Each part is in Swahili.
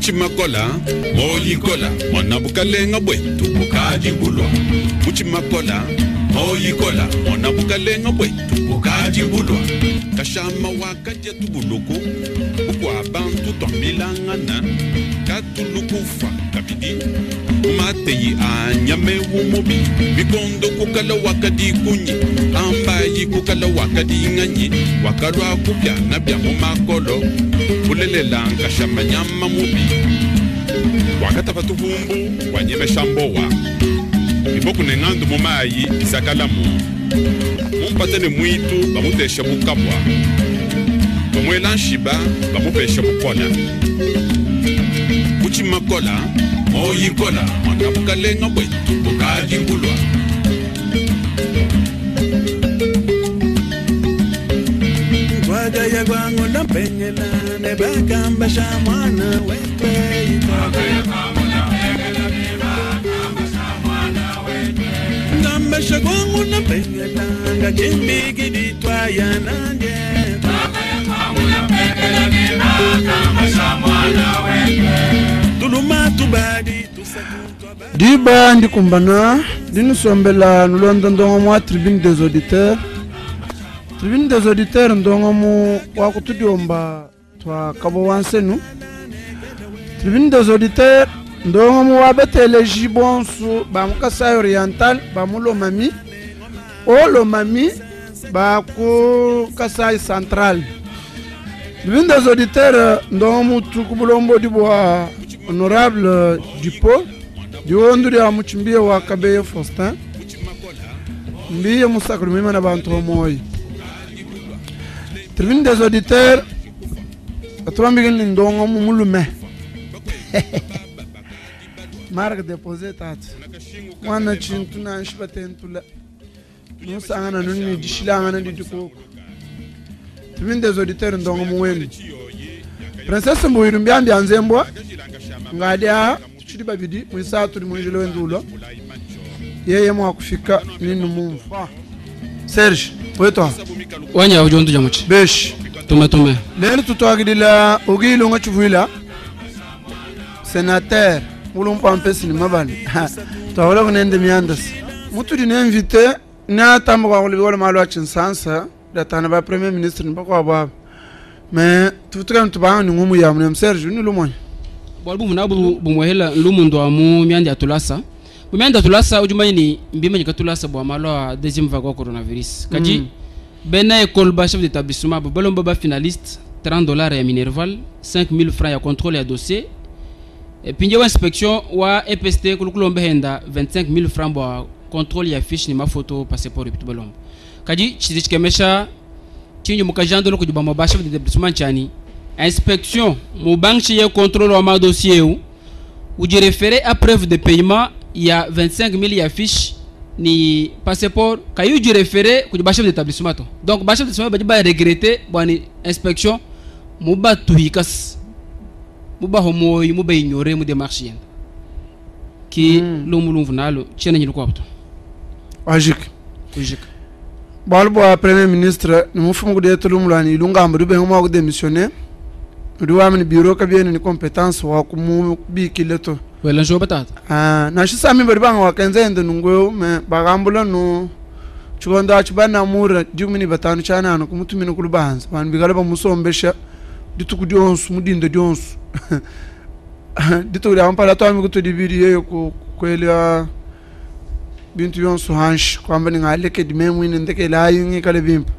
Muchimakola, moyikola, monabukalenga bwetu bukaji bulwa. Muchimakola, moyikola, monabukalenga bwetu bukaji bulwa. Kashama wakati tubuluku, ukwa bantu tomilangana, katulukufa kabidi. Mateyi anyame umubi, bikondo kukala wakadi kunyi, ambayi kukala wakadi nganyi, wakalwa kupya nabya mumakolo, ulelela nkashama nyama mubi. Wakata patubumbu, wanyeme shambowa, iboku nengandu mumayi, isakalamu. Mumpatene mwitu, bamutesha mukabwa. Bamwela nshiba, bamupesha mukola. Muchimakola, moyikola, monabukalenga bwetu bukaji bulwa. Waga ya gwangu na penyela, nebakamba shamwana wekwe. Waga ya gwangu na penyela, nebakamba shamwana wekwe. Ngamba gwangu na penyela, ngachimbi kiditwa ya nanje. Waga ya gwangu na penyela, nebakamba shamwana wekwe. Diba ndikumbana dinusombela nulonda ndongo mwa tribune des auditeurs. Tribune des auditeurs ndongo mu wakutudiomba twa kabo wansenu. Tribune des auditeurs ndongo mu wabetele jibonsu ba mukasa oriental ba mulo mami. Olo mami ba ku Kasai central. Tribune des auditeurs ndongo mu tukubulombo dibwa honorable Dupo du Honduri a Muchimbia wa Kabeye Faustin Mbiye Musakru Mima na bantu moyi. Tribune des auditeurs atwambigin lindongo mumulume marque déposé tat wana chintuna nshipatentula nusangana nuni dishilanga ndi dikoko. Tribune des auditeurs ndongo muwenu Princesse Mbuyiru mbyambi anzembwa ngadia chidi babidi mwisatu ni mwijelo wendulo yeye mwa kufika ninu mumfa. Serge weto wanya ujondu jamuchi besh tume lelo tutwagidila ogilo ngachuvuila sénateur mulumpa mpesi ni mabani tawala kunende miandas mutu dine invité na tambo kwa kulibiwala malo wa chinsansa datana ba premier ministre ni bako wababa mais tutuka mtubanga ni ngumu ya mne Serge ni lumonya Bolbu munabu bumwehela lumundu wa mu miandi atulasa. Bu miandi atulasa ujumani ni mbima nyikatulasa bwa malo wa deuxième vague wa coronavirus. Kaji bena école ba chef d'établissement bu balomba ba finaliste $30 ya Minerval, 5000 francs ya contrôle ya dossier. Et pinje wa inspection wa EPST kulukulombe henda 25000 francs bwa contrôle ya fiche ni mafoto passeport bitu balomba. Kaji chizichikemesha chinyo mukajando kujubamba ba chef d'établissement chani. Inspection, mon banque chez contrôle au dossier où j'ai référé à preuve de paiement, il y a 25 000 affiches ni passeport. Quand j'ai référé, que le chef d'établissement. Donc, le chef d'établissement va regretter l'inspection. Je vais tout hikas. Je vais ignorer mes démarches. Qui l'homme venalo, tiens le quoi? Logique. Balbo premier ministre, nous faisons des trucs mulani, lunga amrube homo démissionner. Ruamini bureau kabien ni compétence wa kumu bi kileto. Wela njo batata. Na shisa mi baribanga wa kenzende nungwe me bagambula no chugonda chubana mura jumini batanu chana no kumutumini kulubanza. Wan bigalaba musombesha ditukudi onsu mudinde dionsu. Ditukudi ampala to ami kutudibiri yeyo kwelea bintu yonsu hansh kwamba ningaleke dimemu ine ndeke la yingi kale bimpa.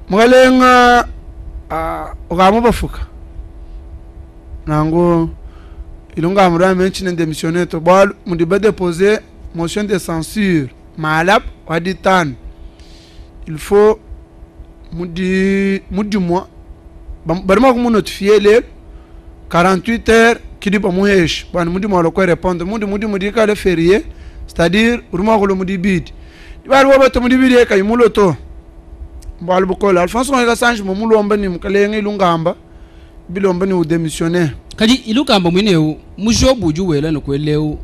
Mwalenga ogamu bafuka nango ilunga amura menshi ne démissionner to bal mundi ba déposer motion de censure malap waditan il faut mudi mois barma ko notifier le 48 heures kidi ba muhesh ban mudi mo lo ko répondre mudi ka le férié c'est-à-dire urma ko lo mudi bid bal wo ba to mudi bid kay muloto mbal bukola Alphonse Ngoga Sanji mu mulomba ni mukalenge ilungamba bilomba ni udémissionner kaji ilukamba mwineu mujobu juwela no kweleu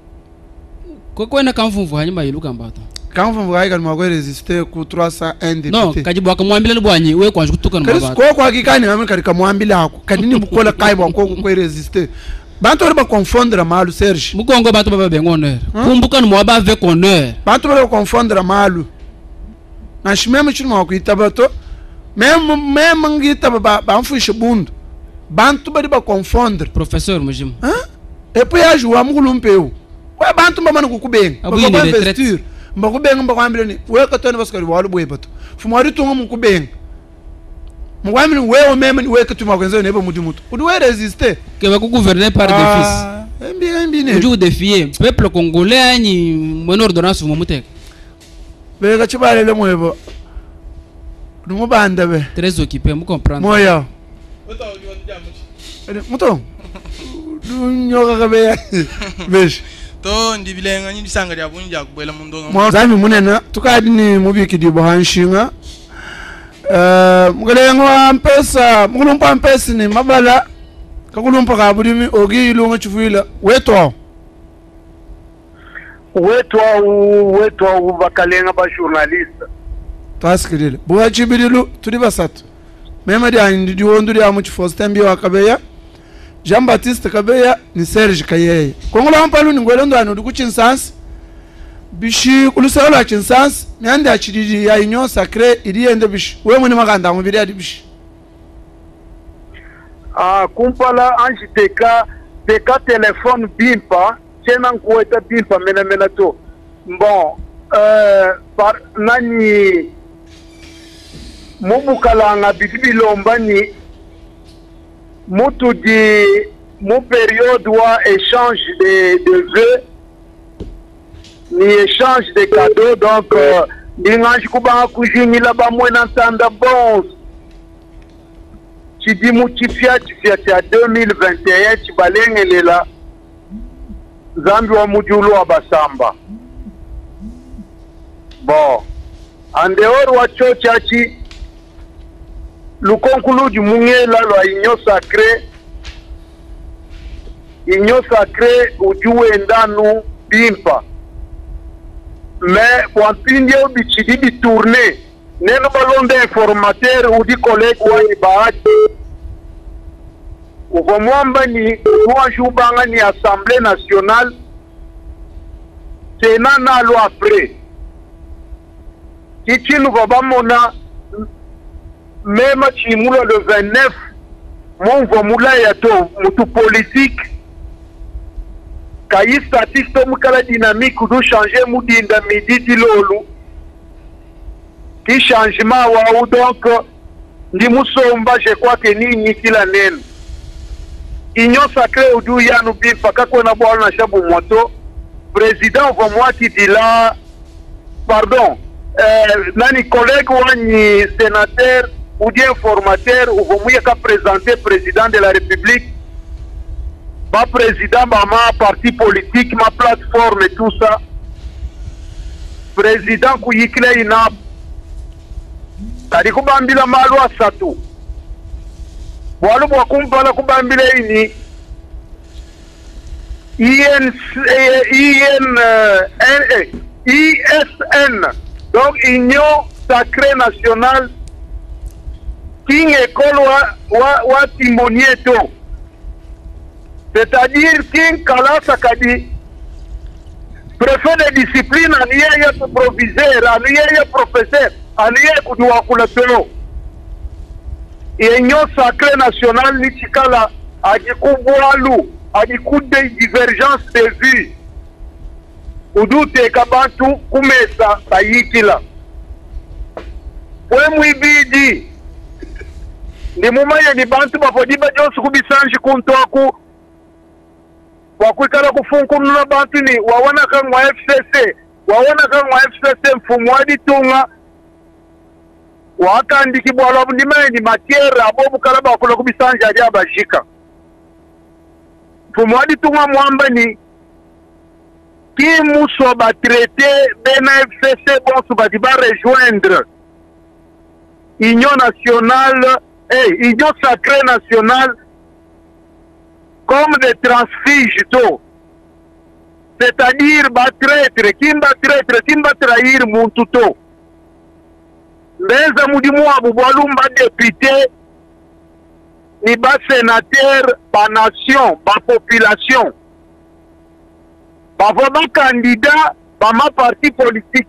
ko kwena kamfumvu hanyuma ilukamba to quand vous voyez également résister ku 301 député non kaji bwa kamwambile lubwanyi we kwa kutuka Chris na ko kwa kikani ngami kari kamwambile ako kadini bukola kaiba ko résister bantu ba confondre malu Serge mukongo bantu baba bengonera kumbuka ni mwaba avec honneur bantu ba confondre malu na shimeme chuma kuita bato même ngita ba mfushe bundu bantu ba confondre professeur mujimu et puis ya jouer mukulumpeu we bantu mbamana kukubenga Abuyi ni retraite. mbakubenga mbakwambile ni we katone basikari walu boye bato fumari tunga mukubenga mukwambile wewe meme ni we katuma kwenzo nebo muti mutu udi we résister que va gouverner par des fils embi ne toujours défier peuple congolais ani mon ordonnance mu mutek be ka chibalele mwebo numo banda be très occupé mu comprendre moya muto du nyoga ka be besh to ndibilenga nyindi sanga lya bunja kubela mundonga mo zami munena tukadi ni mubiki di bohanshinga mugalengo mpesa mukulumpa mpesa ni mabala kakulumpa kabulimi ogi ilunga chifuila weto bakalenga ba journaliste taskirile buwa chibirilu tuli basatu mema dia ndi wonduri amu chifostembi wa kabeya Jean Baptiste Kabeya ni Serge Kayeye kongola mpalu ni ngwelendo anu duku chinsansi bishi kulusala chinsansi myande achididi ya inyo sacré iriende bishi we muni maganda mu biri adi bishi kumpala anji teka telefone bimpa chena nkuweta bimpa mena to bon par nani mubukalanga bibilomba ni mutu di mu période wa échange de vœux ni échange de cadeaux donc ndinganji kubanga kujinila bamwe na ntanda bon chidimu chifia cha 2021 chibalengelela zambi wa mujulu wa basamba bon en dehors wa chochachi lukonkulu du mungela lwa inyo sacré ujuwe ndanu bimpa mais wampindi bichidi bi tourner neno balonde informateur udi collègue wa ibaaji uvomwamba ni tuanjubanga ni assemblée nationale tena nalo après kichinu vabamona même chimula le 29 mon mula ya to mutu politique kayi statiste mukala dynamique du changer mudinda midi dilolu ki changement wa donc ndi musomba je crois que ni nyikila nene inyo sacré udu yanu bifa kako na bwana shabu moto président va moi qui dit là pardon nani collègue wani sénateur ou bien formateur ou vous qu'à présenter président de la République, ma président, ma parti politique, ma plateforme et tout ça. Président Kouyikle Inab, Tadikou Bambila Malwa Satou. Walou Wakumpala Kubambila Ini, ISN, donc Union Sacrée Nationale. King école wa timonieto, c'est-à-dire King Kalasa Kadi, préfet de discipline, aniye proviseur, aniye professeur, aniye kudua kulatelo. Union sacrée nationale nichikala adikubwalu, adikude divergence de vues. Udute kabantu kumesa sayikila. Pwe mwibidi ni mumaye ni bantu bafodiba jonsu kubisanji kuntoku wakwikala kufunkunula bantu ni wawana kangwa FCC mfumu waditunga wakandiki bwala bundimaye ni matiere abobu kala bakula kubisanji ali abajika mfumu waditunga mwamba ni ki muso ba traité bena FCC bonsu badiba rejoindre Union nationale Union sacrée nationale comme des transfuges to c'est-à-dire ba traître kimba trahir muntu to mbeza mudimu abu bwalumba député ni ba sénateur ba nation ba population ba vraiment candidat ba ma parti politique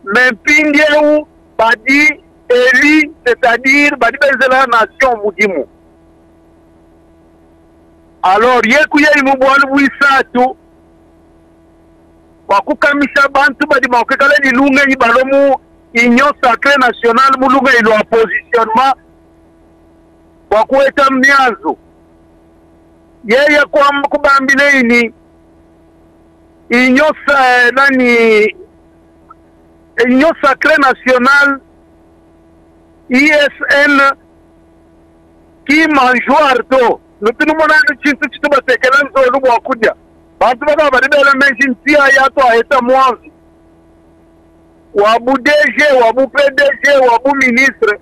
mais pingeu ba di élu c'est-à-dire ba di bezela nation mudimu. Alors yeku yeli mubwalu bwisatu wakukamisha bantu badi bakekala dilunga ni balomu union sacrée nationale mulunga ilo positionnement wakueta mnyazo yeye kwa kubambile ini union sacrée nationale ISN qui manjoar to nutunu mona chintu chitu batekela nzolu bwakuja bantu baba badibele mention tia yato aheta mwanzi wabu DG wabu PDG wabu ministre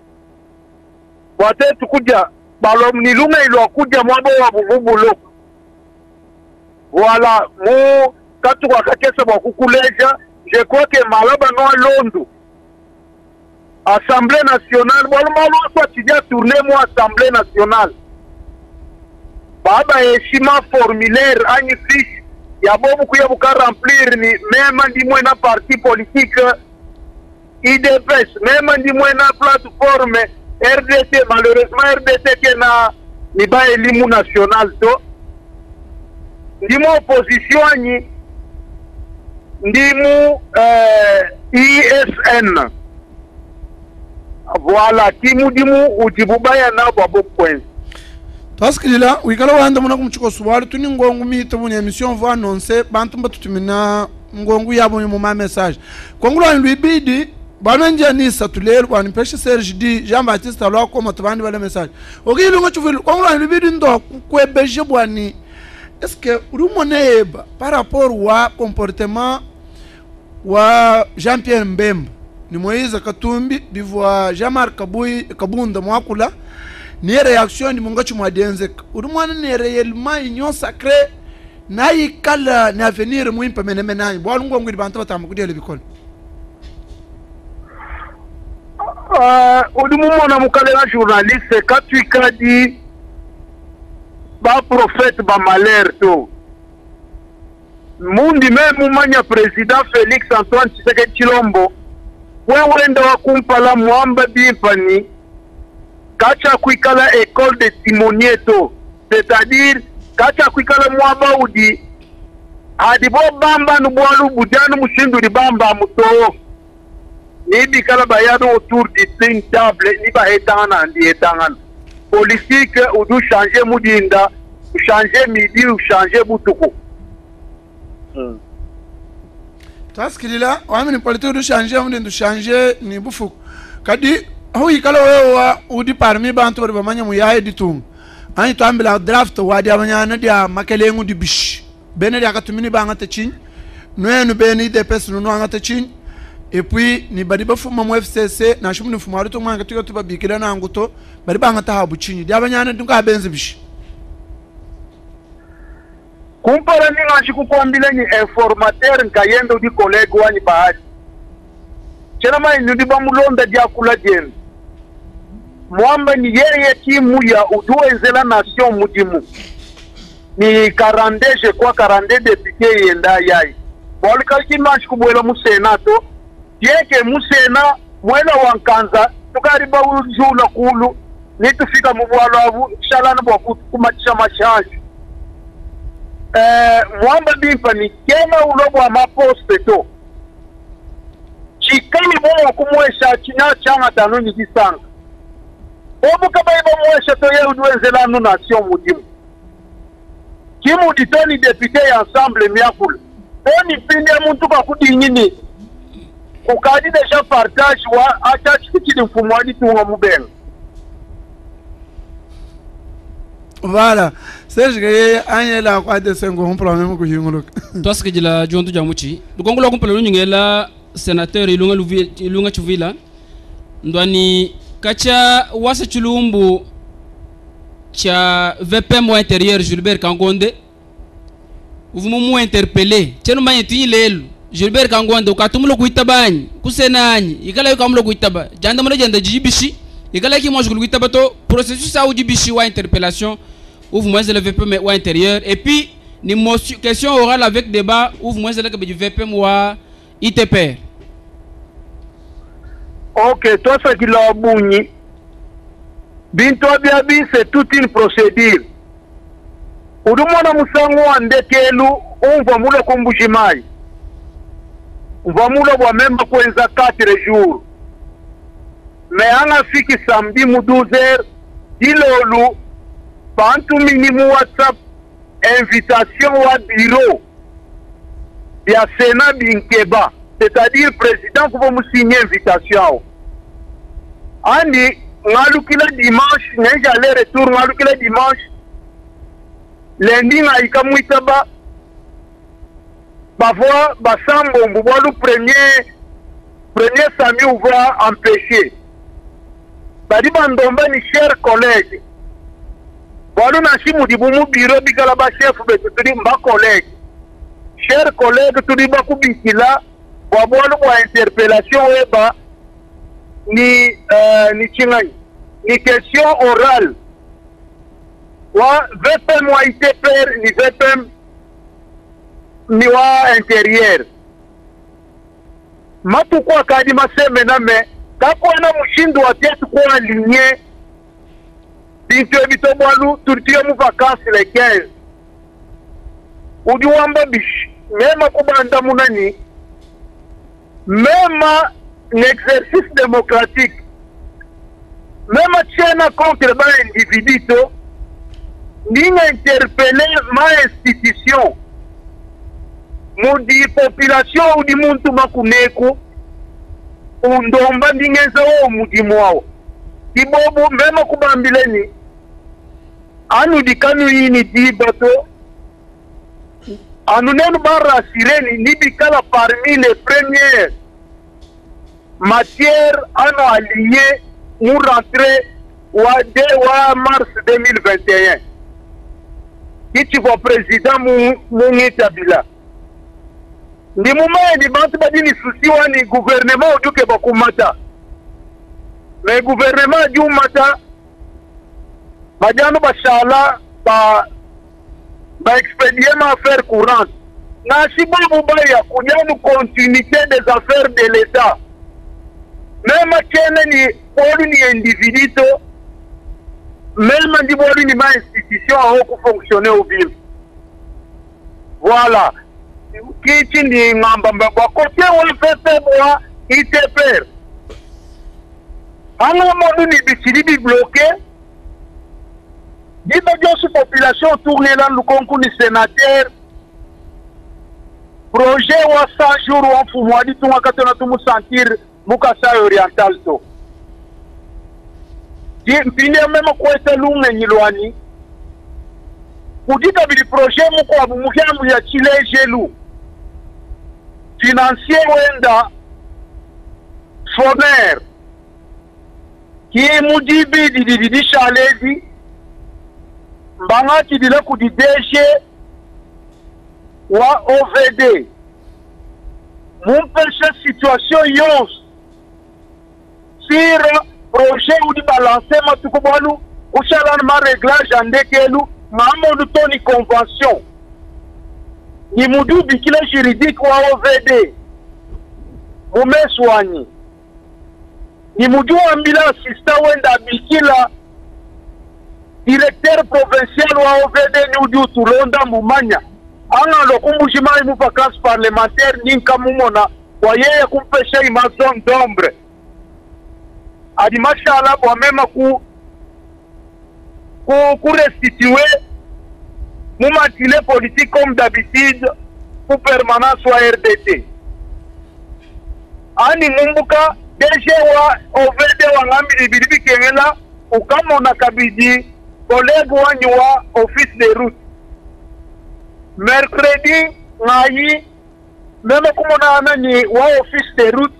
watetu kuja balom nilunga ilo kuja mwabo wabu vubulo voilà mu katu kwa kakesa bakukuleja je crois que malaba no londo Assemblée nationale bon malo soit tu dis tourner moi Assemblée nationale baba heshima formulaire ani fiche ya bobu kuya buka remplir ni même ndi mwena parti politique IDPS même ndi mwena plateforme RDT malheureusement RDT kena ni ba elimu national to ndimo opposition ni ndimu ISN voilà timu dimu ujibubaya na babo point Taskila wikala wanda muna kumchiko suwali tuni ngongu mito muni emission vo annonce bantu mbatutumina ngongu yabo mu ma message kongulo an luibidi bananja ni satulelo ban peshe Serge di Jean Baptiste alo ko motubandi bale message ogilu ngochuvilo kongulo an luibidi ndo kwebeje bwani est-ce que rumoneba par rapport wa comportement wa Jean-Pierre Mbemba ni Moïse Katumbi bivwa Jean-Marc Kabunda mwakula ni réaction ni munga chuma denze urumwana ni réellement union sacrée na yikala na avenir mu impa menemenanye bo alungo ngiri bantu batamba kudele bikolo udumu mona mukalela journaliste katwikadi ba prophète ba malheur to mundi même manya président Félix Antoine Tshisekedi Tshilombo wewenda wakumpala mwamba bimpani kacha kuikala école de timonier to c'est-à-dire kacha kuikala mwaba udi adibo bamba nubwalu budanu mushindu libamba muto ni bikala bayado autour du table ni ba etana ndi etana politique ou du changer mudinda ou changer midi ou changer butuku taskilila wamini politique du changer mundi du changer ni bufuku kadi hui kala wewa udi parmi bantu bari bamanya mu yahe ditung ani to ambila draft wadi abanya na dia makelengu di bish bene dia katumini ba ngata chin noenu bene de pes no ngata chin et puis ni badi bafuma mu FCC na shumu ni fumaru to manga tiyo to babikira na nguto bari ba ngata habu chin dia abanya na dunga benzi bish kumpara ni ngashi kukwambile ni informateur nkayendo di collègue wani bahati chena mai ndi bamulonda dia kula jeni mwamba ni yeye timu ya uduezela nation mudimu ni 42 je crois 42 députés yenda yai bolika kimashi kubwela mu senato yeke mu sena mwela wankanza tukariba ujula kulu nitufika mu bwalo abu shalana bwa kumatisha mashaji mwamba bimpa ni kena ulobo wa maposte to chikani bomo kumwesha chinya changa tanuni kisanga obu kaba ibo mwesha to ye uduenzela nu nation mudimu kimu ditoni député ensemble miakula oni pindi ya muntu kakudi nyini ukadi deja partage wa acha chikidi mfumo wadi tunga mubenga voilà Serge gaye anyela kwa de sengo un problème ko yingolo to aske jila jontu jamuchi dukongola kumpelo nyingela sénateur ilunga chuvila ndwani kacha wasa chulumbu cha VPM wa intérieur Gilbert Kangonde vous m'avez interpellé tenu manye tinilelo Gilbert Kangwanda ukatumulo kuitabani kusenani ikala yukamulo kuitaba janda mole janda jibishi ikala ki moi je kuitaba to processus ça ou jibishi wa interpellation ouvre moi le VPM ou intérieur et puis ni question orale avec débat ouvre moi le du VPM ou ITPR. Ok, toi ce qui l'a bouni binto biabi c'est toute une procédure. Udumona musango andekelu umva mule kumbujimai. Umva mule wa memba kwenza 4 jours. Mais anga fiki samedi mu 12h dilolu bantu minimu WhatsApp invitation wa bureau ya Sénat binkeba, c'est-à-dire président pour me signer invitation. Andi ngalukila dimanche ngenja aller retour ngalukila dimanche lundi ngaika muitaba bavoa basambo mbwalu premier sami ouvra empêché badi bandomba ni cher collègue walu na shimu dibumu bureau bikala ba chef betu tudi mba collègue cher collègue tudi ba kubikila wabwalu kwa interpellation weba ni chingani ni question orale wa VPM wa ITPR ni VPM ni wa intérieur matu kwa kadi maseme na me kako na mushindo wa tetu kwa aligné bintu ebito bwalu turtiye mu vacances les 15 udi wamba bish mema kubanda munani mema l'exercice démocratique même tiena contre ba individu ninga interpeller ma institution mudi population udi muntu makuneku undomba ndingeza wo mudi mwao ibobu mema kubambileni anu dikanu yini dibato anu nenu barra sireni nibikala parmi les premières matières anu aligné nous rentrer wa mars 2021 kichi kwa président Mungi Tabila ndi mumaye ni bantu badini susiwa ni gouvernement uduke bakumata mais gouvernement du mata bajano bashala ba expédier ma affaire courante na sibabu baya kujanu continuité des affaires de l'État même kene ni polu ni individu même ndi polu ni ma institution a ku fonctionner au bien voilà kichi ndi ngamba kwa côté on fait moi ITPR anga modu ni bichili bloqué diba josu population tourner là le concours ni sénateur projet wa 100 jours en fumwadi tunga katona tumu sentir Mukasa oriental to mpinde mema kwete lunga nyilwani kudita bili projet muko abu mukiambu ya chile jelu financier wenda foner ki mujibi di chaledi mbanga kidile kudi DG wa OVD mumpeshe situation yons sur projet ou di balancer matukubalu ushalan ma réglage andekelu maamo toni convention ni mudu bikila juridique wa OVD mumeswani ni mudu ambila assistant wenda bikila directeur provincial wa OVD ni udu tulonda mumanya anga lokumbushima mu vacances parlementaires ninka mumona kwa yeye kumpesha imazon d'ombre adi mashallah kwa mema ku restituer mu matile politique comme d'habitude pour permanence wa RDT ani mumbuka DG wa OVD wa ngambi bibi kengela ukamona kabidi collègue wanyu wa office de route mercredi ngai même kumona anani wa office de route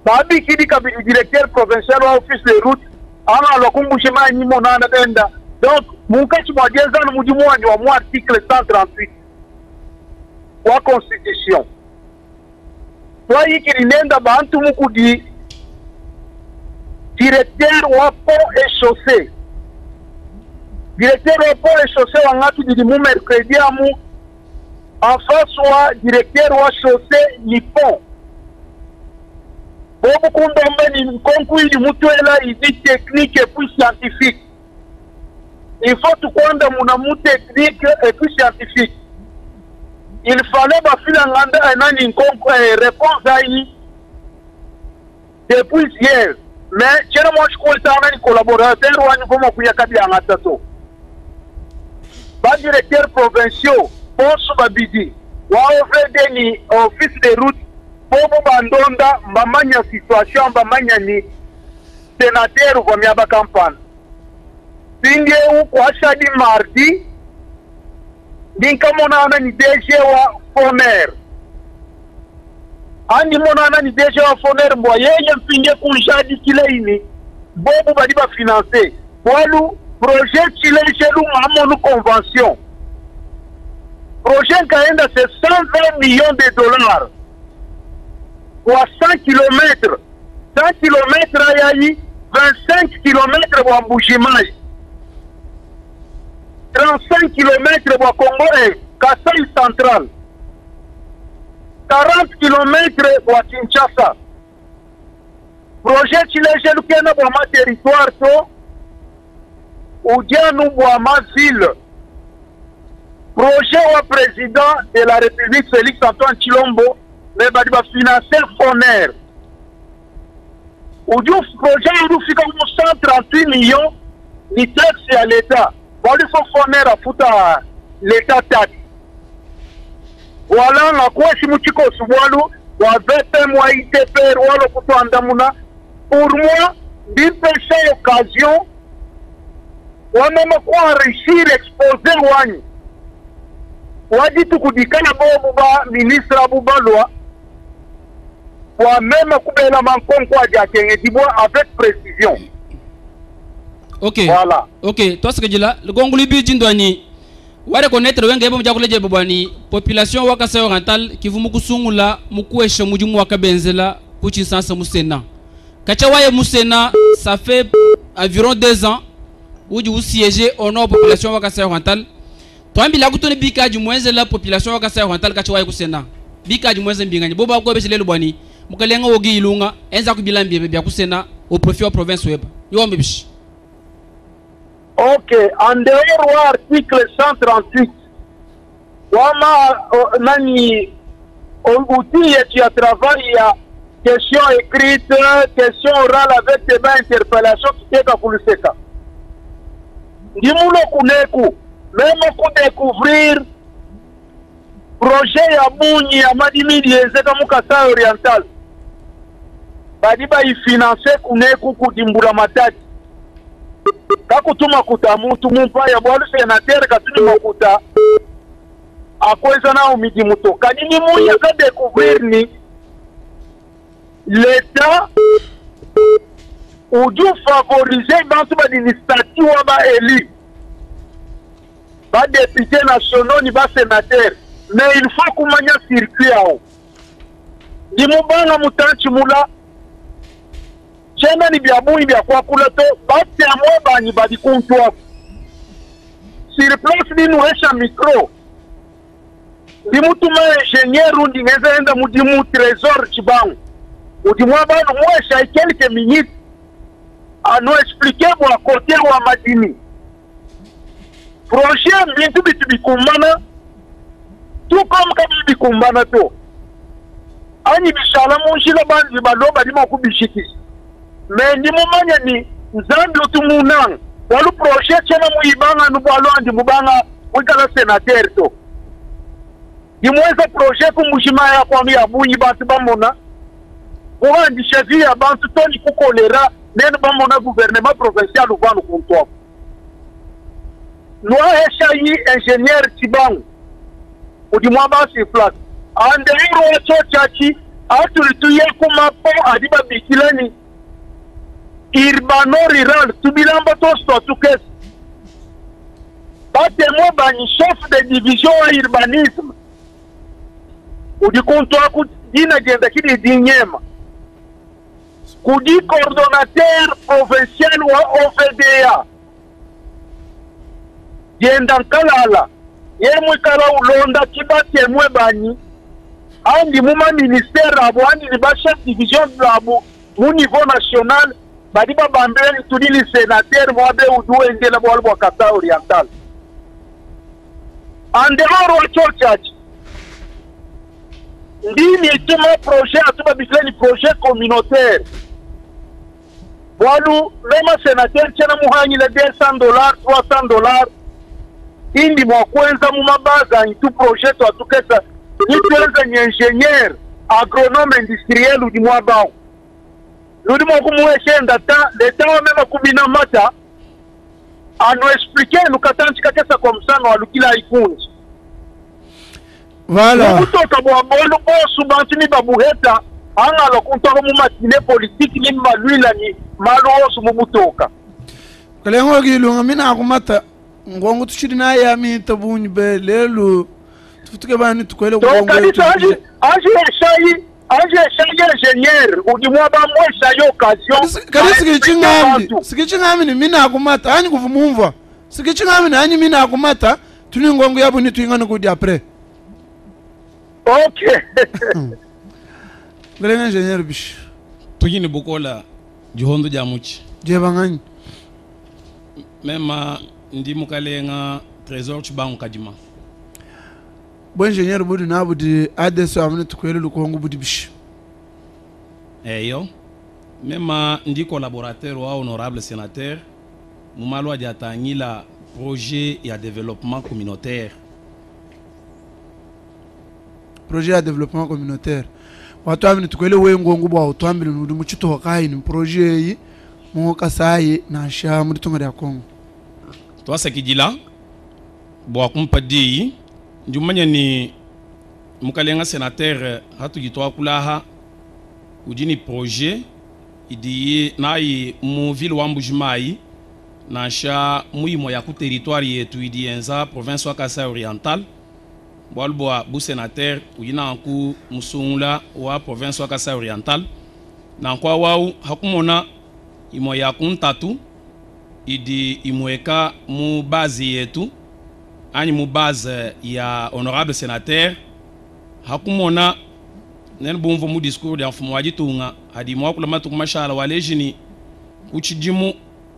babi kidi kabidi directeur provincial wa office de route ana lokumbushima nyi monana denda donc mukati mwa jeza mudi mwani wa mwa article 138 wa constitution wa yiki nenda bantu mukudi directeur wa pont et chaussée. Directeur wa pont et chaussée wa ngatu di mu mercredi amu en face wa directeur wa chaussée ni pont. Bobo kundombe ni concours di mutuela idi technique et puis scientifique. Il faut tout kwanda muna mu technique et puis scientifique. Il fallait bafila nganda nani concours réponse ayi depuis hier. Mais chera moi je compte en collaborateur ou en niveau kuya kabia ngatato. Ba directeur provincial Ponsu Babidi wa ofre ni office de route bobo bandonda mbamanya situation mbamanya ni sénateur wa miaba campagne. Pinge u kwa shadi mardi dinka mona ni DG wa Foner. Andi monana ni deja wa Foner mwa yeye mpinge kunjadi kile ini bobo badi ba financer walu projet kile jelu amonu convention projet kaenda c'est 120 millions de dollars pour 100 km 100 km ayayi 25 km pour Mbujimai 35 km pour Congo et Kasai central 40 km pour Kinshasa. Projet Chilege Lukena pour ma territoire to ou bien nous pour ma ville. Projet au président de la République Félix Antoine Chilombo mais va financer Foner. Ou du projet nous fika 138 millions ni taxe à l'État. Bon il faut Foner à foutre l'État taxe. Voilà la quoi si mutiko subwalu wa VPM wa ITP walo kuto andamuna pour moi d'empêcher occasion wa même quoi enrichir exposer wani wadi tukudikana bobu ba ministre Abubalwa wa même kubela mankonko aja kenge dibwa avec précision. OK. Voilà. OK, toi ce que dit là, le gonguli bi jindwani wale connaître wenge ebo mjakuleje bobani population wakasa oriental kivu mukusungula mukuesha mujimu wakabenzela kuchi sansa musena kacha waye musena ça fait environ 2 ans uji usiéger au nom population wakasa oriental twambi la kutoni bikaji mwenze la population wakasa oriental kacha waye kusena bikaji mwenze mbinganye boba ko beselelo bwani mukalenga wogi ilunga enza kubilambi bya kusena au profit wa province weba yombe bishi. Ok, en dehors de l'article 138, wama nani outil qui a travaillé à question écrite, question orale avec débat interpellation qui est à Kouluseka. Dimoulo kuneku, même pour découvrir projet ya Bouni ya Madimi Diezeka Mukasa Oriental. Badiba y financer kuneku kudimbula matati. Kakutuma kuta mutu mumpa ya bwalu senatere katuni makuta akweza na umidi muto kanini muya ka découvrir ni l'état ou du favoriser bantu ba d'initiative wa ba élu ba député nationaux ni ba sénateur mais il faut kumanya circuit ao ni mubanga mutanchi mula chena ni biabu ibia kwa kula to basi amwe bani badi kuntwa sur place ni nuesha micro di mutuma ingénieur undi ngeza enda mudimu trésor chibangu udimwa bano mwesha quelques minutes à nous expliquer pour à côté wa madini projet bintu bitu bikumbana tout comme kabi bikumbana to ani bishala munjila bandi baloba di makubishiki mais ni mumanya ni nzambi utumunang walu projet chena muibanga nubalo andi mubanga wikala sénateur to dimweza projet kumushima ya kwami ya bunyi bantu bamona wandi chevi ya bantu toni kukolera nene bamona gouvernement provincial uvanu kuntwa noa hesha yi ingénieur Tibangu udimwa basi place ande hiro chochachi atulituye kuma po adiba bikilani Urbano rural tubilamba to sto tukes témoin bani chef de division à urbanisme udi kontoa kudina genda kidi dinyema kudi coordonnateur provincial wa OVDA genda kalala yemwe kala ulonda kiba témoin bani andi muma ministère abo andi ba chef division abo mu niveau national badi ba bambeli tudili sénateur mo abe udu engela bo albo kata oriental en dehors wa church ndini etuma projet atuba bisleni projet communautaire walu lema sénateur tena muhanyi le $200 $300 indi mwa kwenza mu mabaza itu projet to atukesa ni kwenza ni ingénieur agronome industriel udi mwa bao ludi mwa kumuweshenda ta leta wa mema kubina mata anu expliquer nukatanchi kakesa kwa msano walukila ikunji voilà kutoka bwa bolu bosu bantini babuheta angalo kutoka mu matine politique ni malwila ni malo osu mu butoka kalengo gilunga mina akumata ngongo tushiri na ya mi tabunyi be lelu tufutuke bani tukwele ngongo kanisa anje shayi ingénieur udimwa ba mwesha yo occasion kali sikichingambi ni mina akumata anyi kuvumumva sikichingambi anyi mina akumata tuni ngongo yabu ni tuingana kudi après okay galenga ingénieur bish tugini bukola jihondo jamuchi jebanganyi mema ndi mukalenga trésor chibangu kadima bo ingénieur budi na budi adeso amne tukwele lukongo budi bish eyo mema ndi collaborateur wa honorable sénateur mumalo ajatangila projet ya développement communautaire projet ya développement communautaire watu amne tukwele wengongo bwa utwambile nudi muchito kai ni projet yi mu kasaye na sha muri tunga ya Kongo twasa kijila bwa kumpadi njumanya ni mukalenga sénateur hatu gitwa kulaha ujini projet idi nayi mu ville wa Mbujimai na sha muimo ya ku territoire yetu idi enza province wa Kasai Oriental bwalbwa bu sénateur ujina ku musungula wa province wa Kasai Oriental na kwa wau hakumona imo ya kuntatu idi imweka mu base yetu ani mu base ya honorable sénateur hakumona nen bomvo mu discours de mfumo wajitunga hadi mwakula matu mashala walejini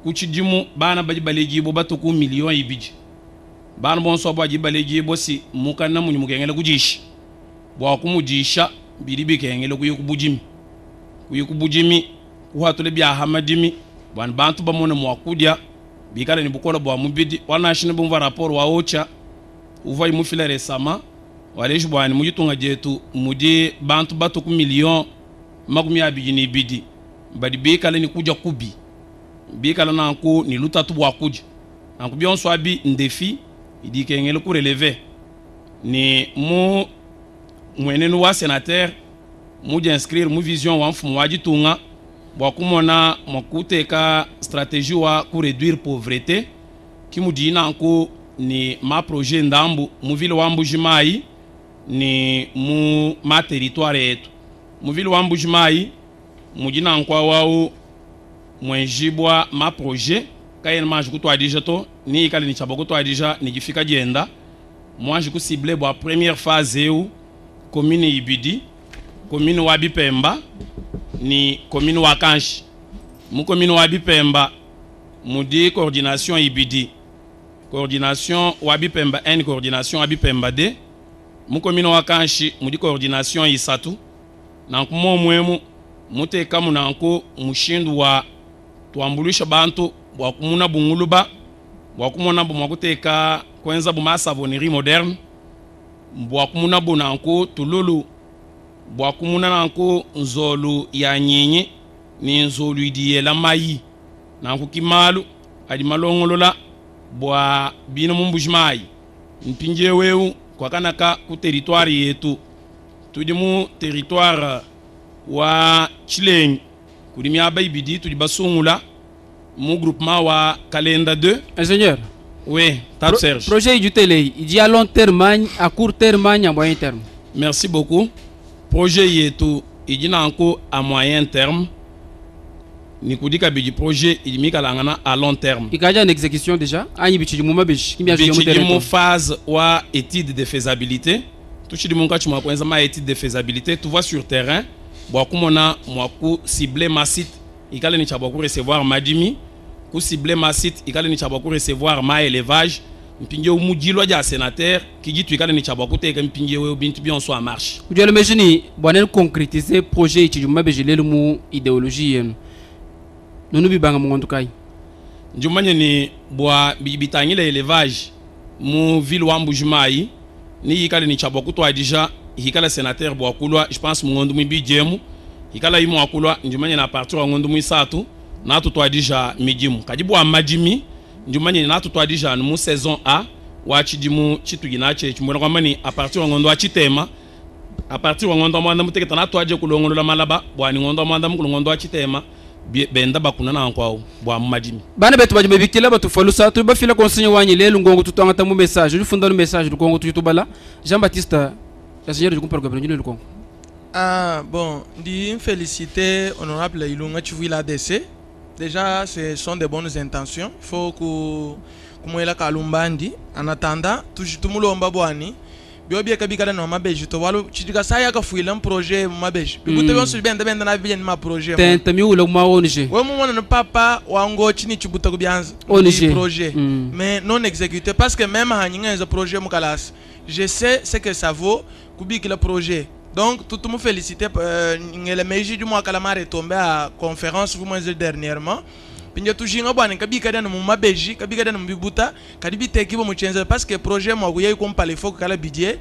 kuchidimu bana baji baleji bo batuku million ibiji bana bonso baji baleji bo si mukana munyu mugengele kujishi bwa kumujisha biribi kengele kuyukubujimi kuhatule bya hamadimi ban bantu bamona mwakudya bikala ni bukola bwa mubidi wana shine bomva rapport wa ocha uvai mufila resama waleji bwani mujitunga jetu mudi bantu batuku million magumi abijini bidi badi bikala ni kuja kubi bikala nanku ni lutatu bwa kuja nanku bionso abi ndefi idi kengele ku relever ni mu mwenenu wa sénateur muja inscrire mu vision wa mfumo wajitunga bwa kumona mwakuteka stratégie wa ku réduire pauvreté kimudi nanku ni ma projet ndambu mu ville wa Mbujimai ni mu ma territoire yetu mu ville wa Mbujimai mujina nkwa wao mwenjibwa ma projet kayen manji kutwa déjà to ni kali ni chaboko to déjà ni gifika jenda moi je ku ciblé bwa première phase eu commune Ibidi commune wa Bipemba ni commune wa Kanshi mu commune wa Bipemba mudi coordination Ibidi coordination wa Bipemba 1 coordination wa Bipemba 2 mu commune wa Kanshi mudi coordination Isatu nanku momwemu muteka munanko mushindu wa tuambulisha bantu bwa kumuna bunguluba bwa kumona bwa kuteka kwenza buma savonnerie moderne bwa kumuna bunanko tululu bwa kumuna nanko nzolu ya nyinyi ni nzolu idiye la mayi nanko kimalu adi malongolola bwa bino Mbujimai mpinje weu kwa kanaka ku territoire yetu tudi mu territoire wa Chileng kudimi aba Ibidi tudi basungula mu groupement wa Kalenda 2 ingénieur Oui, Tap Serge. Projet du télé, il dit à long terme, à court terme, à moyen terme. Merci beaucoup. Projet Yeto, il dit encore à moyen terme. Nikoudika bidi projet, il dit à long terme. Il y a une exécution déjà. Il y a une phase ou étude de faisabilité. Tout ce qui est une étude de faisabilité. Tu vois sur terrain, on a ciblé ma site, il y a recevoir ma dimi. Pour cibler ma site, il y a recevoir ma élevage. Mpinge umudilo ya sénateur qui dit tu es ni chabaku te que mpinge we bintu bien soit marche. Vous allez imaginer bonel concrétiser projet tu m'a bejelé le mot idéologie yen. Nous bi banga mon kai. Njumanye ni boa bibitangi le élevage mu ville wa mbujumai ni yikale ni chabaku to déjà yikala sénateur boa kulwa je pense mu ngondu mu bijemu yikala yimu akulwa njumanye na partir wa ngondu mu satu na to déjà midimu kadibu amadimi njumanye na tutwa déjà mu saison A wachi dimu chitugina che chimwana kwamani a partir wa ngondo achitema a partir wa ngondo mwanda muteketa na twaje kulongondo la malaba bwani ngondo mwanda mu kulongondo achitema benda bakuna na kwao bwa majimi bana betu bajime bikila batu falusa tu ba fila consigne wanyi lelu ngongo tutanga mu message du funda le message du Congo tutubala Jean-Baptiste la seigneur du compère gouvernement du Congo. Ah bon, dit féliciter honorable Ilunga Chivila DC. Déjà, ce sont de bonnes intentions. Il faut que kumwela kalumbandi en attendant tout le monde boani bio bien kabika na mabeji to walo chidika saya ka fuila projet mabeji bikute bien sur benda na bien ma projet tentami ulo ma onje we mu mona papa wango chini chibuta kubianza projet mais non exécuté parce que même hanyinga ce projet mukalas je sais ce que ça vaut kubiki le projet. Donc, tout le monde félicite. Le meiji du mois Calamar est tombé à conférence vous dernièrement. Puis il toujours un bon kabika dans mon mabeji, kabika dans mon bibuta, kadibi teki bo muchenza parce que projet moi kuya comme pas les faut que la budget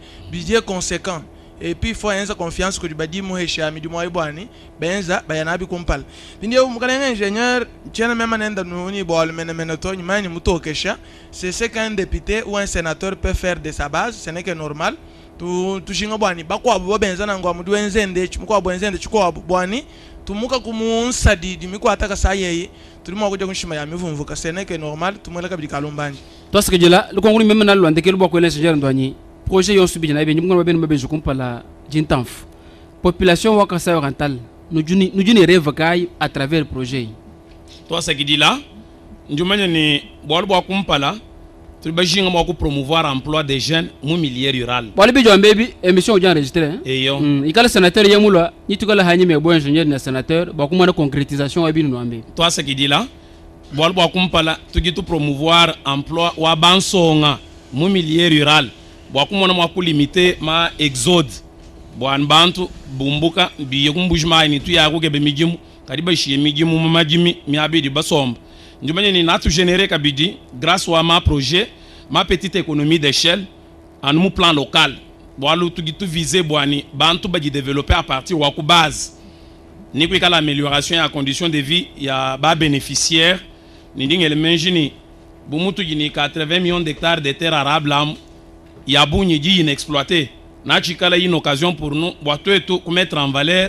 conséquent. Et puis il faut avoir confiance que du badi mo hesha mi du mois ibwani, benza bayana bi kompal. Puis yo mukala ingénieur, tiens même anenda nuni bol menemeneto nyimani muto kesha, c'est ce qu'un député ou un sénateur peut faire de sa base, ce n'est que normal. Tu shinga bwani bakwa bo benza na ngwa mudu enzende chimukwa bo enzende chikwa bwani tumuka kumunsa didi mikwa ataka sayeyi tulimo kuja kunshima ya mivumvuka sene que normal tumwela kabidi kalumbani to ce que jela le Congo même na lwande ke lo boko le seigneur ndwanyi projet yo subi na be nyimgo be no be jukumpala jintanf population wa Kasai oriental nous juni rêve kai à travers le projet to ce qui dit là njumanya ni bol bo kumpala tu vas juste promouvoir l'emploi des jeunes au milieu rural. Voilà, bien baby, émission déjà enregistrée. Et yo. Il y a le sénateur Yamoula, ni tu as la hanie mais bon ingénieur na sénateur, bah comment la concrétisation est bien nous ambi. Toi ce qui dit là, voilà bah comme pas là, tu dis tu promouvoir emploi ou abansonga au milieu rural. Bah comment on va limiter ma exode. Bah en bantu bumbuka biye kumbujma ni tu ya ko kebe migimu, kadiba shi migimu mama jimi mi abi di basomba. Njumanye ni natu générer kabidi grâce à ma projet, ma petite économie d'échelle en mon plan local. Boalu tu gitu viser boani bantu ba di développer à partir wa ku base. Ni ku l'amélioration et la condition de vie ya ba bénéficiaire ni dingele menjini bumutu gini 80 millions d'hectares de terres arables là ya bunyi di inexploité. Na chikala une occasion pour nous boito et tout mettre en valeur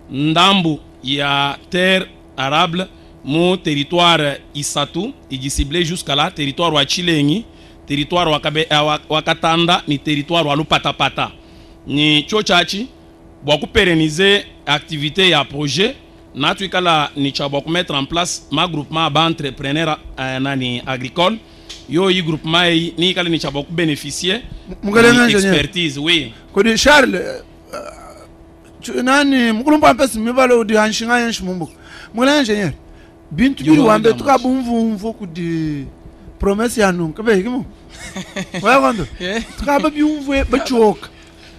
ndambu ya terre arable mon territoire Isatu, il est ciblé jusqu'à là, territoire wa Chilengi, territoire wa Katanda, ni territoire wa Lupatapata. Ni chochachi, beaucoup pérenniser activité et projet, natuikala ni chaboku mettre en place ma groupement d'entrepreneurs nani agricole. Yo y groupement ni kala ni chaboku bénéficier expertise, oui. Kodi Charles, nani mukulumpa pesa mibalo di hanshinga yanshimumbu. Mugala ingénieur. Bintu biri wambe tukabumvumvu kudi promesse ya nungu kabe hikimo waya kwando tukaba byumvu bachoka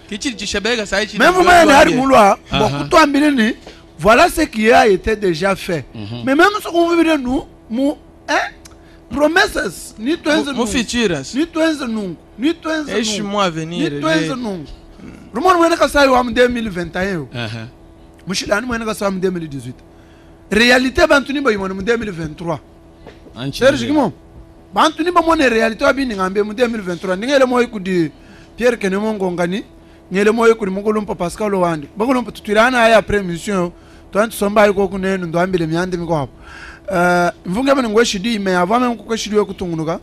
kichiri chishebega sai chiri même moi na hari mulwa bokuto ambile ni voilà ce qui a été déjà fait mais même ce qu'on veut dire nous promesses ni twenze mu futures ni twenze nungu ni twenze nungu et mois à venir ni twenze nungu rumor mwene kasai wa 2021 mushilani mwene kasai wa 2018 réalité bantuni ba yimone mu 2023 Serge Gimo bantuni ba mone réalité abi ni ngambe mu 2023 ngele moy kudi Pierre Kenemo ngongani ngele moy kudi mugolumpa Pascal Wandi bagolumpa tutirana aya après mission to antu somba ko kunenu ndo ambile myande miko hapo mvunga bana ngweshidi mais avant même ko shidi yo kutungunuka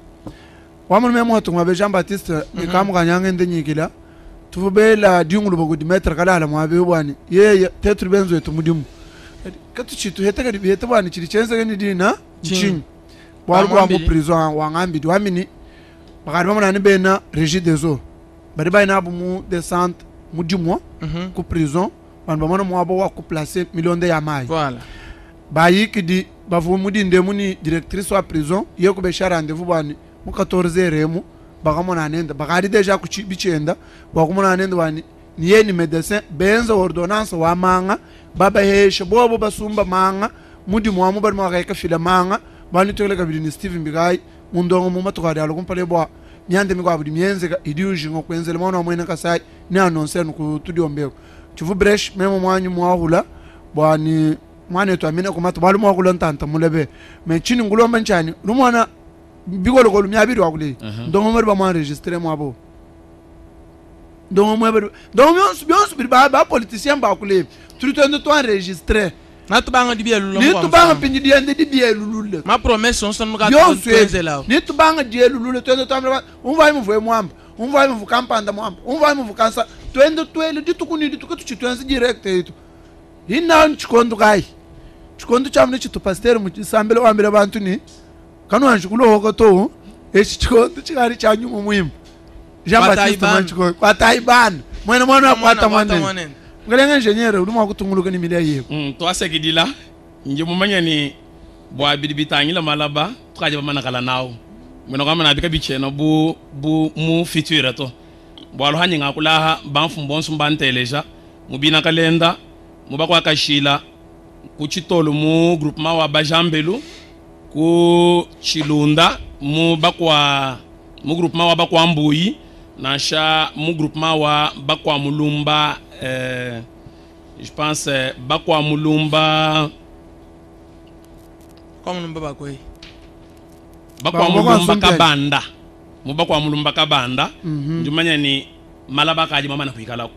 wamon me mo to ngabe Jean Baptiste e kam ganyanga ndenyi kila tuve la diungulu bogo di metre kala la mwabe bwani ye tetru benzo eto mudimu katu chitu heta kadi heta bwani chiri chenza gani dina chin walu kwa mo prison wa ngambi wamini bakari bamana ni bena régie des eaux bari bayina bu mu descente mudimu ku prison wan bamana mo abo wa ku placer million de yamai voilà bayi kidi bavu mudi ndemu ni directrice wa prison ye ku be shara rendez-vous bwani mu 14 remu bakamona nenda bakari deja ku bichenda bakamona nenda wani ni yeni médecin benza ordonnance wa manga baba heshe bobo basumba manga mudi mo amu bar mo ka fila manga bani tole ka bidini Steven Bigai mundongo mu matukari alo kumpale bwa nyande mi kwa budi mienze ka idiuji ngo kwenzele mwana mwena ka sai ni annoncer ku tudi ombeko tuvu bresh memo mwanyu mwahula bwani mwana to amina ko matu balu mo ko lontanta mulebe me chini ngulo manchani rumwana bigolo ko lumyabiri wakule ndongo mari ba mo enregistrer mo abo ndongo mo abo ndongo bions ba politicien ba kule tu te to enregistrer na to banga di bielu lo ni to banga pinji di ande di bielu lule ma promesse on son ka to là ni to banga di elu lule to amra on va me voyer mo amba on va me campanda mo amba on va me kansa to ende to ele di tukuni di tukutu chitwenzi direct eto ina nchikondo kai chikondo chamne chitu pasteur mu sambele wambele bantu ni kanu anjikulo hoko to echi chikondo chikari chanyu mu muhimu Jean Baptiste manchiko kwataiban mwena mwana kwata mwana ngalenga engineer uduma kutunguluka ni milia yego to asekidila nje mumanya ni bwa bidibitangi la malaba tukaje bamana kala nawo mwena kama na bika bicheno bu mu future to bwa lo hanyinga kulaha banfu mbonsu mbanteleja mubina kalenda mubakwa kashila ku chitolo mu groupement wa bajambelu ku chilunda mu bakwa mu groupement wa bakwa mbuyi nasha mu groupement wa bakwa mulumba je pense bakwa mulumba comme nous baba koy bakwa mulumba kabanda mu bakwa mulumba kabanda njumanya ni malaba kaji mama na kuikala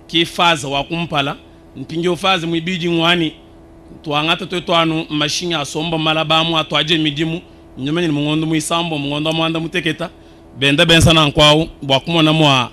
ki faza wa kumpala mpinge faza mu ibiji ngwani tuangata twetwanu mashinya asomba malaba mu atwaje midimu njumanya ni mungondo mu isambo mungondo mwanda muteketa benda bensa na nkwao bwakumona mwa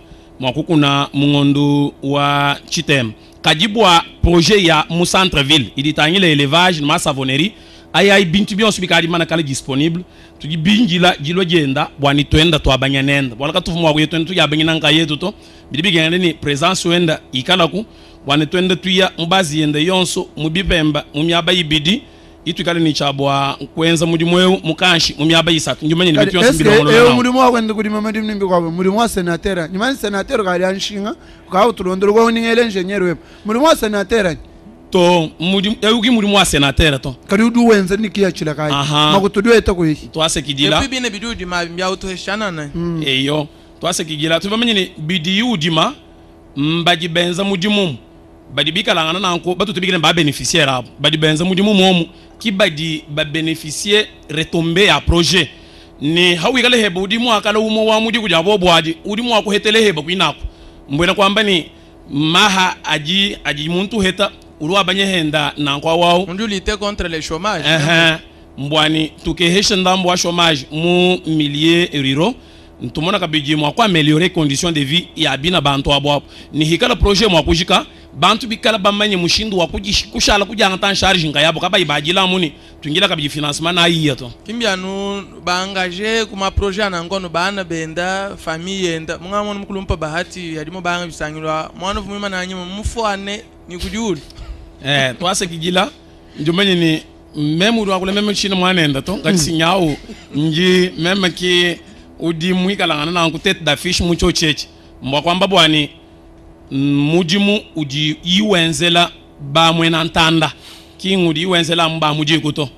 kukuna mungondo wa chitem kajibwa projet ya mu centre ville iditangi le élevage ma savonnerie ay bintu bien subikadi mana kala disponible tuji binjila jilo jenda bwani twenda to abanyanenda bwala katufu mwa kwetu twenda tuyabanyina nkayetu to bidibigende ni presence wenda ikala ku bwani twenda tuya mbazi yenda yonso mubibemba mumyaba ibidi itukale ni chabwa kwenza muri mwewe mukanshi mumyaba isatu njumanye ni bitu yonsibira mu lolo muri mwa kwenda kuri mama ndi nimbi kwawe muri mwa senatera nyimani senatera kali anshinga kwa utulondoro kwa uningele engineer web muri mwa senatera to muri eugi muri mwa senatera to kali udu wenza nikiyachila kai makutudiwe etako hiki to asekidila epi bine bidu di mabya utoheshana na eyo to asekidila to bamenye ni bidi udima mbaji benza mudimu badi bikalangana nanko batu tubikile ba bénéficiaire abo badi benza mudimu momu ki badi ba bénéficier retomber à projet ni hawi kale hebo udimu akala umo wa mudi kuja bobwadi udimu akuhetele hebo kwinako mbwena kwamba ni maha aji muntu heta uruwa banyehenda nankwa wao on dit lutter contre le chômage mbwani tukehesha ndambo wa chômage mu milliers riro ntumona kabiji mwa kwa améliorer conditions de vie ya bina bantu abo ni hikala projet mwa kujika bantu bikala bamanye mushindu wa kushala kujanga tan charge ngayabo kaba ibajila muni twingila kabiji financement na iya to kimbia nu ba engager kuma projet na ngono bana benda famille yenda munga mona mukulumpa bahati yadimo banga bisangirwa mwana vumima na nyima mufwane ni kujuli twase kijila njumanye ni meme uru akule meme china mwanenda to ngati sinyao nji meme ki udi muikalangana na ku tête d'affiche mucho cheche mbwa kwamba bwani mujimu udi iwenzela ba mwena ntanda kingu di wenzela mba muji kuto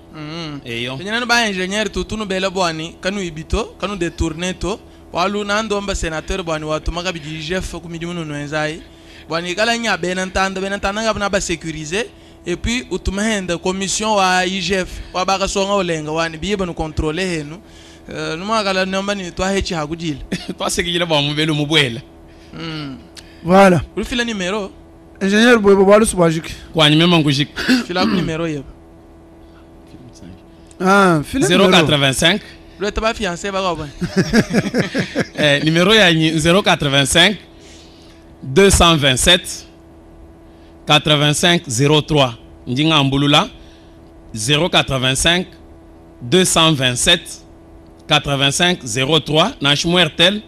eyo nyana ba ingénieur tutunu bela bwani kanu ibito kanu détourner to walu nandomba sénateur bwani watu makabiji chef ku midimu no nwenzai bwani kala nya bena ntanda ngabana ba sécuriser et puis utumahenda commission wa IGF wa baka songa olenga wani biye banu contrôler henu numa kala nomba ni to hechi hakujile to asekijile ba mubelo mubwela voilà ulifila numéro ingénieur boy bobalu subajiki kwani mema ngujik fila numéro yeb fila 085 Le tabac fiancé va revoir. Numéro 085 227 85 03. Ndinga Mbulula 085 227 85 03. Nachmo Ertel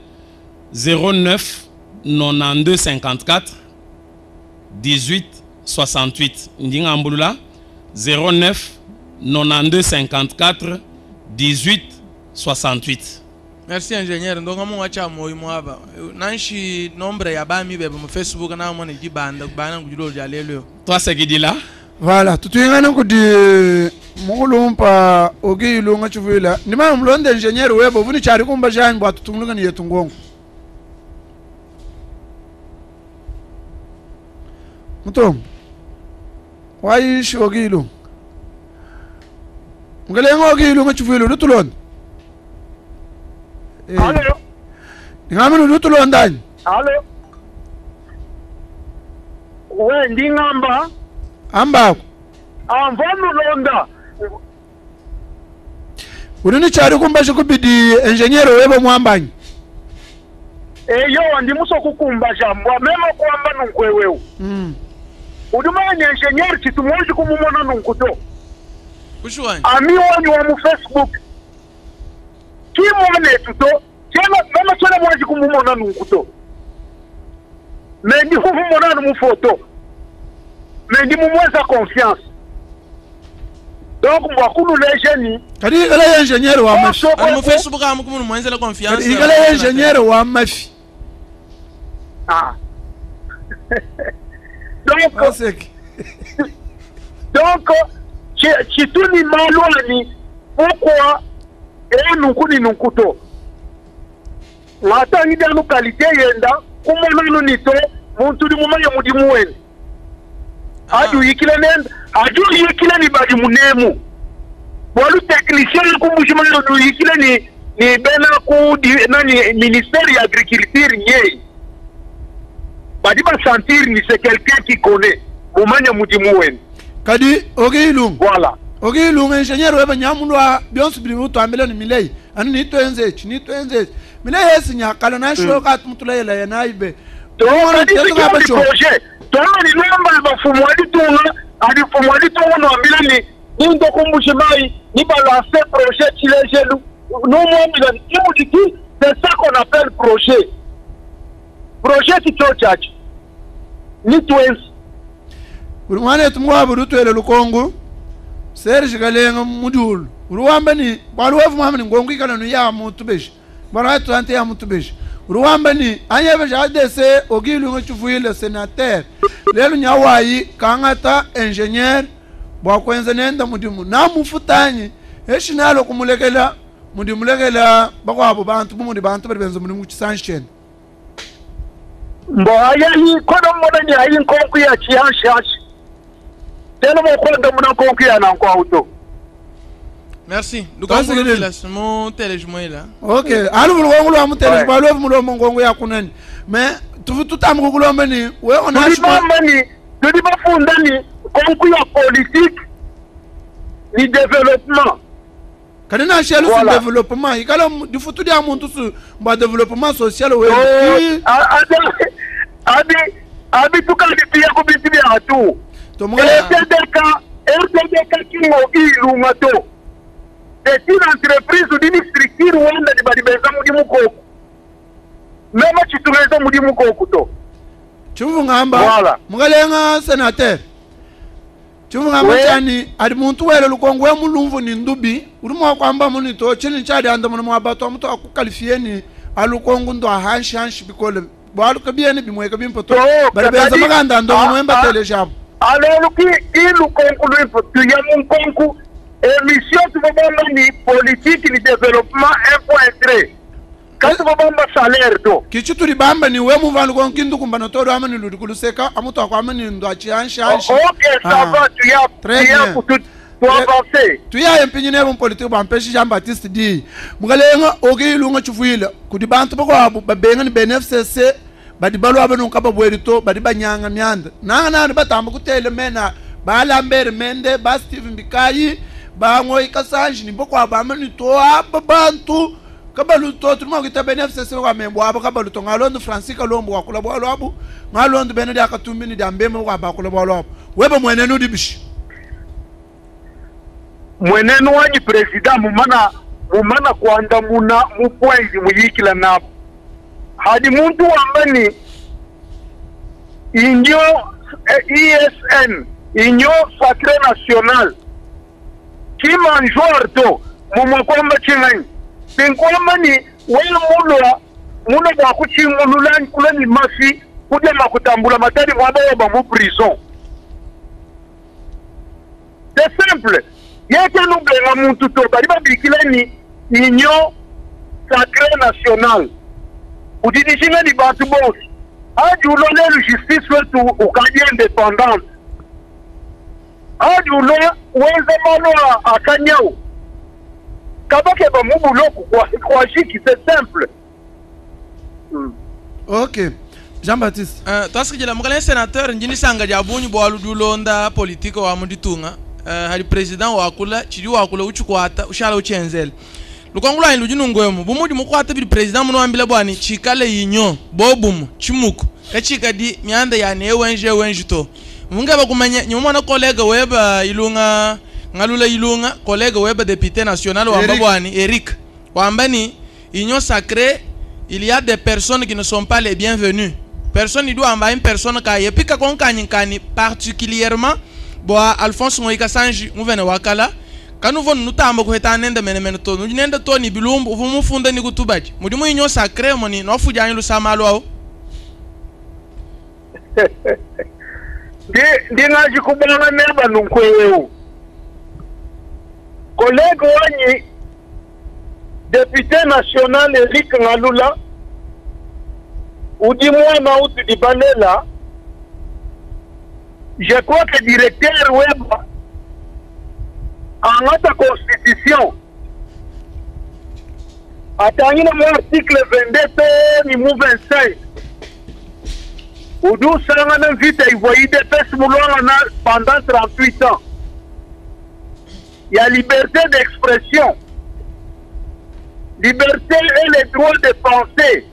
09 92 54 18 68. Ndinga Mbulula 09 92 54 18 68. Merci ingénieur. Donc on va faire moi aba. Nanshi nombre ya ba mi be mo Facebook na mo ne di banda bana ngulo ya lelo. Toi c'est qui dit là? Voilà, tout ngana ko di mugulumpa ogi lu nga chuvila. Ni ma mlonde ingénieur webo vuni chari kumba jani bwa tutunguluka ni yetu ngongo. Mutom. Waishi ogi lu. Ngalengo ogi lu nga chuvila lutulon. Allo. Ngaminu lutulo ndani. Allo. We ndi ngamba. Ambako. Amvanu londa. Urini chari kumbasha kubidi engineer webo mwambanyi. Yo ndi muso kukumbasha mbwa mema kwamba nunkwewewe. Udumanye engineer chitumuji kumumona nunkuto. Kushwani. Ami wanyu wa mu Facebook. Kimone tuto. Mama chana mwaji kumumona nunkuto. Mendi kumumona numu photo. Mendi mumweza confiance. Donc mwakulu lejeni. Kadi igala engineer wa mafi. Mu Facebook amu kumu mwenza la confiance. Kadi igala engineer wa mafi. Ah. Donc donc chituni malwani pourquoi nukuni nunkuto. Wata ngida no qualité yenda kumona no nito muntu di mumanya mudimu weni. Adu yikile nenda adu yikile ni badi munemu. Walu technicien kumushima no yikile ni bena ku di nani ministère ya agriculture nyei. Badi ba sentir ni c'est quelqu'un qui connaît mumanya mudimu weni. Kadi ogi ilung. Voilà. Ogi ilung engineer weba nyamulwa bionsu bimu to ambele ni milei. Ani ni to enze. Milei esinya kala na shoka tumutula yela yanaibe. Donc di projet. Donc ni namba bafumu alitunga, alifumu alitunga no ambele ni ndo kumbushimai ni balancer projet chilejelu. Non moi bila ni c'est ça qu'on appelle projet. Projet qui tchotchachi. Ni twins. Urumane tumwa burutwele lukongo. Serge galenga mudul. Uruwamba ni baluwevu mwamani ngongo ikana no ya mutubeshi. Bara tuante ya mutubeshi. Uruwamba ni anyebe jadese ogilu ngochufuile sénateur. Lelu nyawayi kangata ingénieur bwa kwenza nenda mudimu na mufutanyi eshinalo kumulekela mudimulekela bakwabo bantu bumudi bantu baribenza mudimu chisansheni. Mbo ayali kono mona ni ayin konku ya chihanshashi. Telo mo konda mona konku ya na kwa auto. Merci. Donc on va faire mon téléjournal là. OK. Alu mulongo lo amutele balo mulongo ngongo ya kunani. Mais tout amukulu mbeni we onashima mani ndi bafunda ni konku ya politique ni développement. Kadina shelu su développement ikala du futu dia muntu su ba développement social we. Abi tukali pia ko biti ya atu. To mo RTDK kingo ilunga to. C'est une entreprise ou une structure où on a des badibeza mudimu koko. Même si tu raison mudimu koko to. Chuvu ngamba. Mugalenga sénateur. Chuvu ngamba chani adi muntu wele lukongo ya mulumvu ni ndubi. Urumwa kwamba muni to chini chadi anda munu mwabato mtu akukalifieni alukongo ndo hanshi bikole. Bwalu kabieni bimweka bimpoto. Badibeza maganda ndo mwemba tele shabu. Alors qui lukongo luipo tuya munkongo. Émission tu vas voir ni politique ni développement 1.3. Quand tu vas voir salaire to. Kichu tuli bamba ni we muvanu kwa kindu kumbana todo ama ni ludukuluseka amuto kwa ama ni ndo achianshi. OK, ça va, tu as pour tout avancer. Tu as impinyine bon politique ba mpeshi Jean Baptiste di. Mugalenga ogi lunga chufuile kudi bantu bako babenga ni BNFCC badi balu abanu kaba bwerito badi banyanga myanda. Nanga na batamba kutele mena ba Lambert Mende ba Steve Mbikayi bango ikasanji ni boko abamani to ababantu kabalu to tuma kita benefice kwa membo aba kabalu to ngalondo Francisca lombo wakula bwa lwabu ngalondo benedi akatumbini dambemo kwa bakula bwa lwabu webe mwenenu dibishi mwenenu wanyi president mumana kwanda muna mupwezi muyikila nabo hadi muntu wambani inyo ESN inyo sacré national kima njoueur to mumakwamba chinganyi pinkwamba ni wele muna bakuchimululani kula ni mafi kuja makutambula matari mwaba waba mu prison c'est simple yeke nubenga muntu to bali babikila ni union sacré national udidishinga ni batu bosi aji ulole justice wetu ukaji independante aji ulo weze malo akanyao kabake ba mubuloku kwa shiki c'est simple. Ok Jean-Baptiste toski jela mukale sénateur njini sanga jabunyi bwalu dulonda politique wa muditunga hali president wakula chiri wakula uchukwata ushala uchenzele lukongula yin lujinu ngwemo bumudi mukwata bi president muno ambile bwani chikale yinyo bobumu chimuko kachika di mianda ya ne wenje to munga bakumanya nyumona kolega weba ilunga ngalula ilunga kolega weba député national wa bwani Eric wambani union sacrée il y a des personnes qui ne sont pas les bienvenues personne il doit envoyer une personne ka yepika konkani particulièrement boa Alphonse Moïka Sanji muvene wakala kanu von nutamba ko heta nende mene to nende to ni bilumbu uvumu funda ni kutubaji mudimu inyo sacré moni no fujanyi lusamalo awo ndi ngaji kubanga neba nunkweyo collègue wanyi député national Eric Ngalula udi mwana utu di Balela je crois que directeur web en notre constitution atangina mon article 22 ni mu 25 udu sanga na vite ivoyi de pes mulonga pendant 38 ans il y a liberté d'expression, liberté et le droit de penser.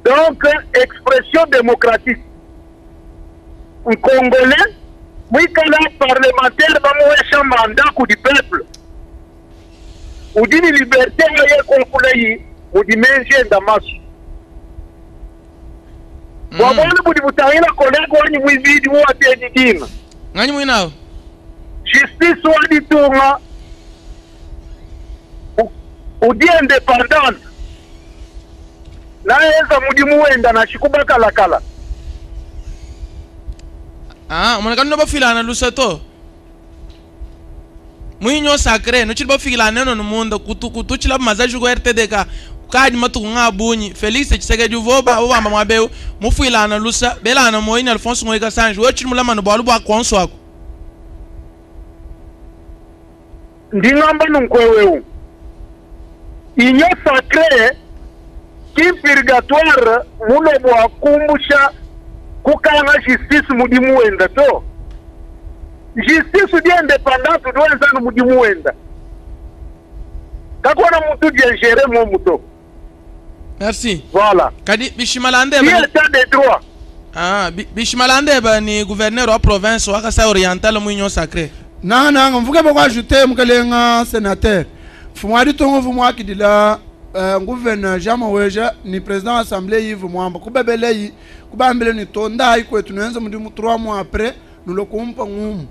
Donc, expression démocratique. Un Congolais, oui, quand un parlementaire va mourir un mandat du peuple. Ou dit liberté, ou dit manger dans ma vie. Voilà, vous dites, vous avez un collègue, vous avez dit, vous avez dit, vous avez dit, justice wadi tunga udi independant na eza mudimu wenda na shikuba kala mwana no bafilana lusato muinyo sacré no chilba filana no mundo kutu chila mazaji ko RTDK kadi matu ngabunyi Felix Tshisekedi voba obamba mwabeu mufilana lusa belana moyina Alphonse Moïka Sanji wo chimula mano balu ba konso ako ndingamba nunkwewe inyo sacré ki purgatoire muno bwa kumbusha kukanga justice mudimu wenda to justice di indépendante do enzana mudimu wenda kakona mutu di gérer mo muto merci voilà kadi bishimalande ba état de droit bishimalande ba ni gouverneur wa province wa Kasai oriental mu union sacrée nanga mvuke bako ajouter mukalenga sénateur fumwadi tongo vumwa kidila gouverneur Jama Weja ni président assemblée yivu mwamba kubebele yi kubambele ni tonda ikwetu nenza mudimu 3 mois après nulokumpa ngumu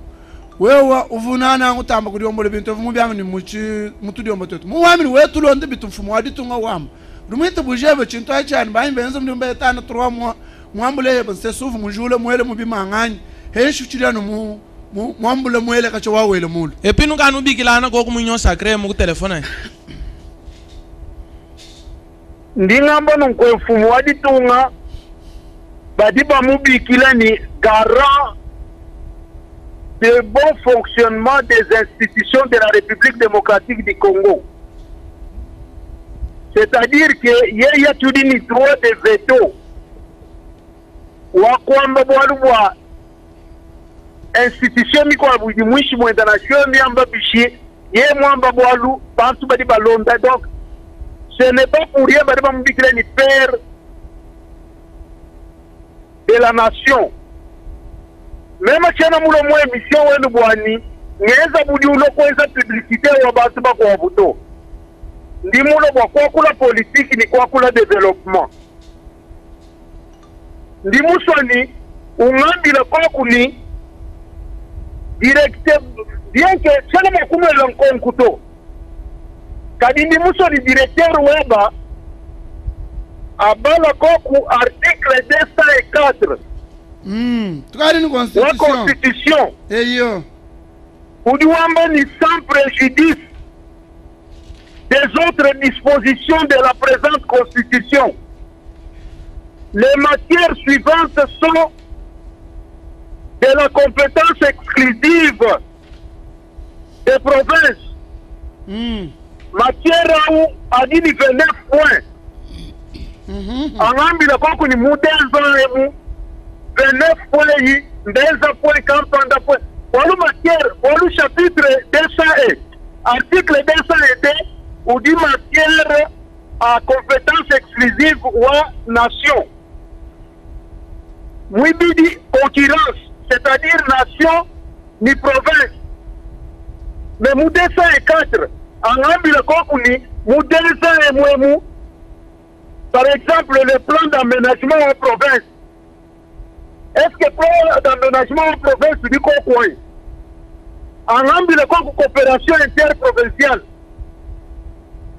wewa uvunana ngutamba kudiombo lebintu vumu byangu ni mutu diombo tetu muwami wetu londe bitu fumwadi tongo wamba rumite bujebe chinto achani baimbe nenza mudimu betana 3 mois mwambule yebe sesufu mujule mwele mubimangani heshu chiriano mu mwambule mwele kacho wawele mulu epi nuka nubikilana ko kumunyo sacré mu telefone ndingamba nunkwefumu wadi tunga badiba mubikila ni garant de bon fonctionnement des institutions de la République démocratique du Congo. C'est-à-dire que il y a tout ni droit de veto wa kwamba bwalubwa institution miko abujimwishi mwenda na shwe miamba bishi ye mwamba boalu bantu badi balonda. Donc ce n'est pas pour rien badi bambikile ni père de la nation. Même chana mulo mwa émission wenu bwani ngeza budi ulo kweza publicité wa bantu bako wabuto. Ndi mulo kwa kula politique ni kwa kula développement. Ndi musoni ungambila kwa kuni directeur bien que chana makumu elonko nkuto. Kadi ndi musoni directeur weba abala koku article 204 tukari ni constitution. La constitution. Eyo. Udiwamba ni sans préjudice des autres dispositions de la présente constitution. Les matières suivantes sont de la compétence exclusive des provinces. Matière à 29 points. En ambila koku ni mudenza 29 points, 10 points, 40 points. Pour le matière, pour le chapitre 201, article 201, ou dit matière à compétence exclusive ou à nation. Oui, dit concurrence, c'est-à-dire nation ni province. Mais mou 204, en ambile kokouni, mou 201 par exemple, le plan d'aménagement en province. Est-ce que le plan d'aménagement en province du Kokouin, en ambile coopération interprovinciale,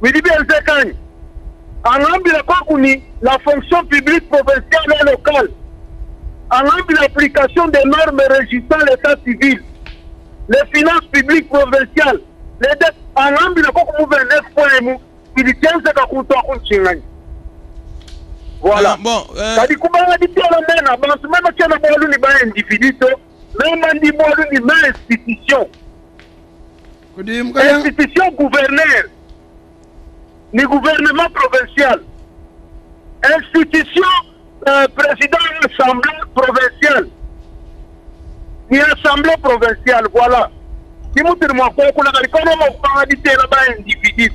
oui, bien en ambile kokouni, la fonction publique provinciale et locale, en ambile l'application des normes régissant l'état civil, les finances publiques provinciales, les dettes, en ambile kokouni 29 points, il tient ce qu'on voilà. Bon, kadi kubanga di tela mena bantu mema tena bolu ni ba individu mema ndi bolu ni ma institution. Institution gouverneur ni gouvernement provincial. Institution président de l'assemblée provinciale. Ni assemblée provinciale, voilà. Si vous dites moi quoi qu'on a dit comment on va di tela ba individu.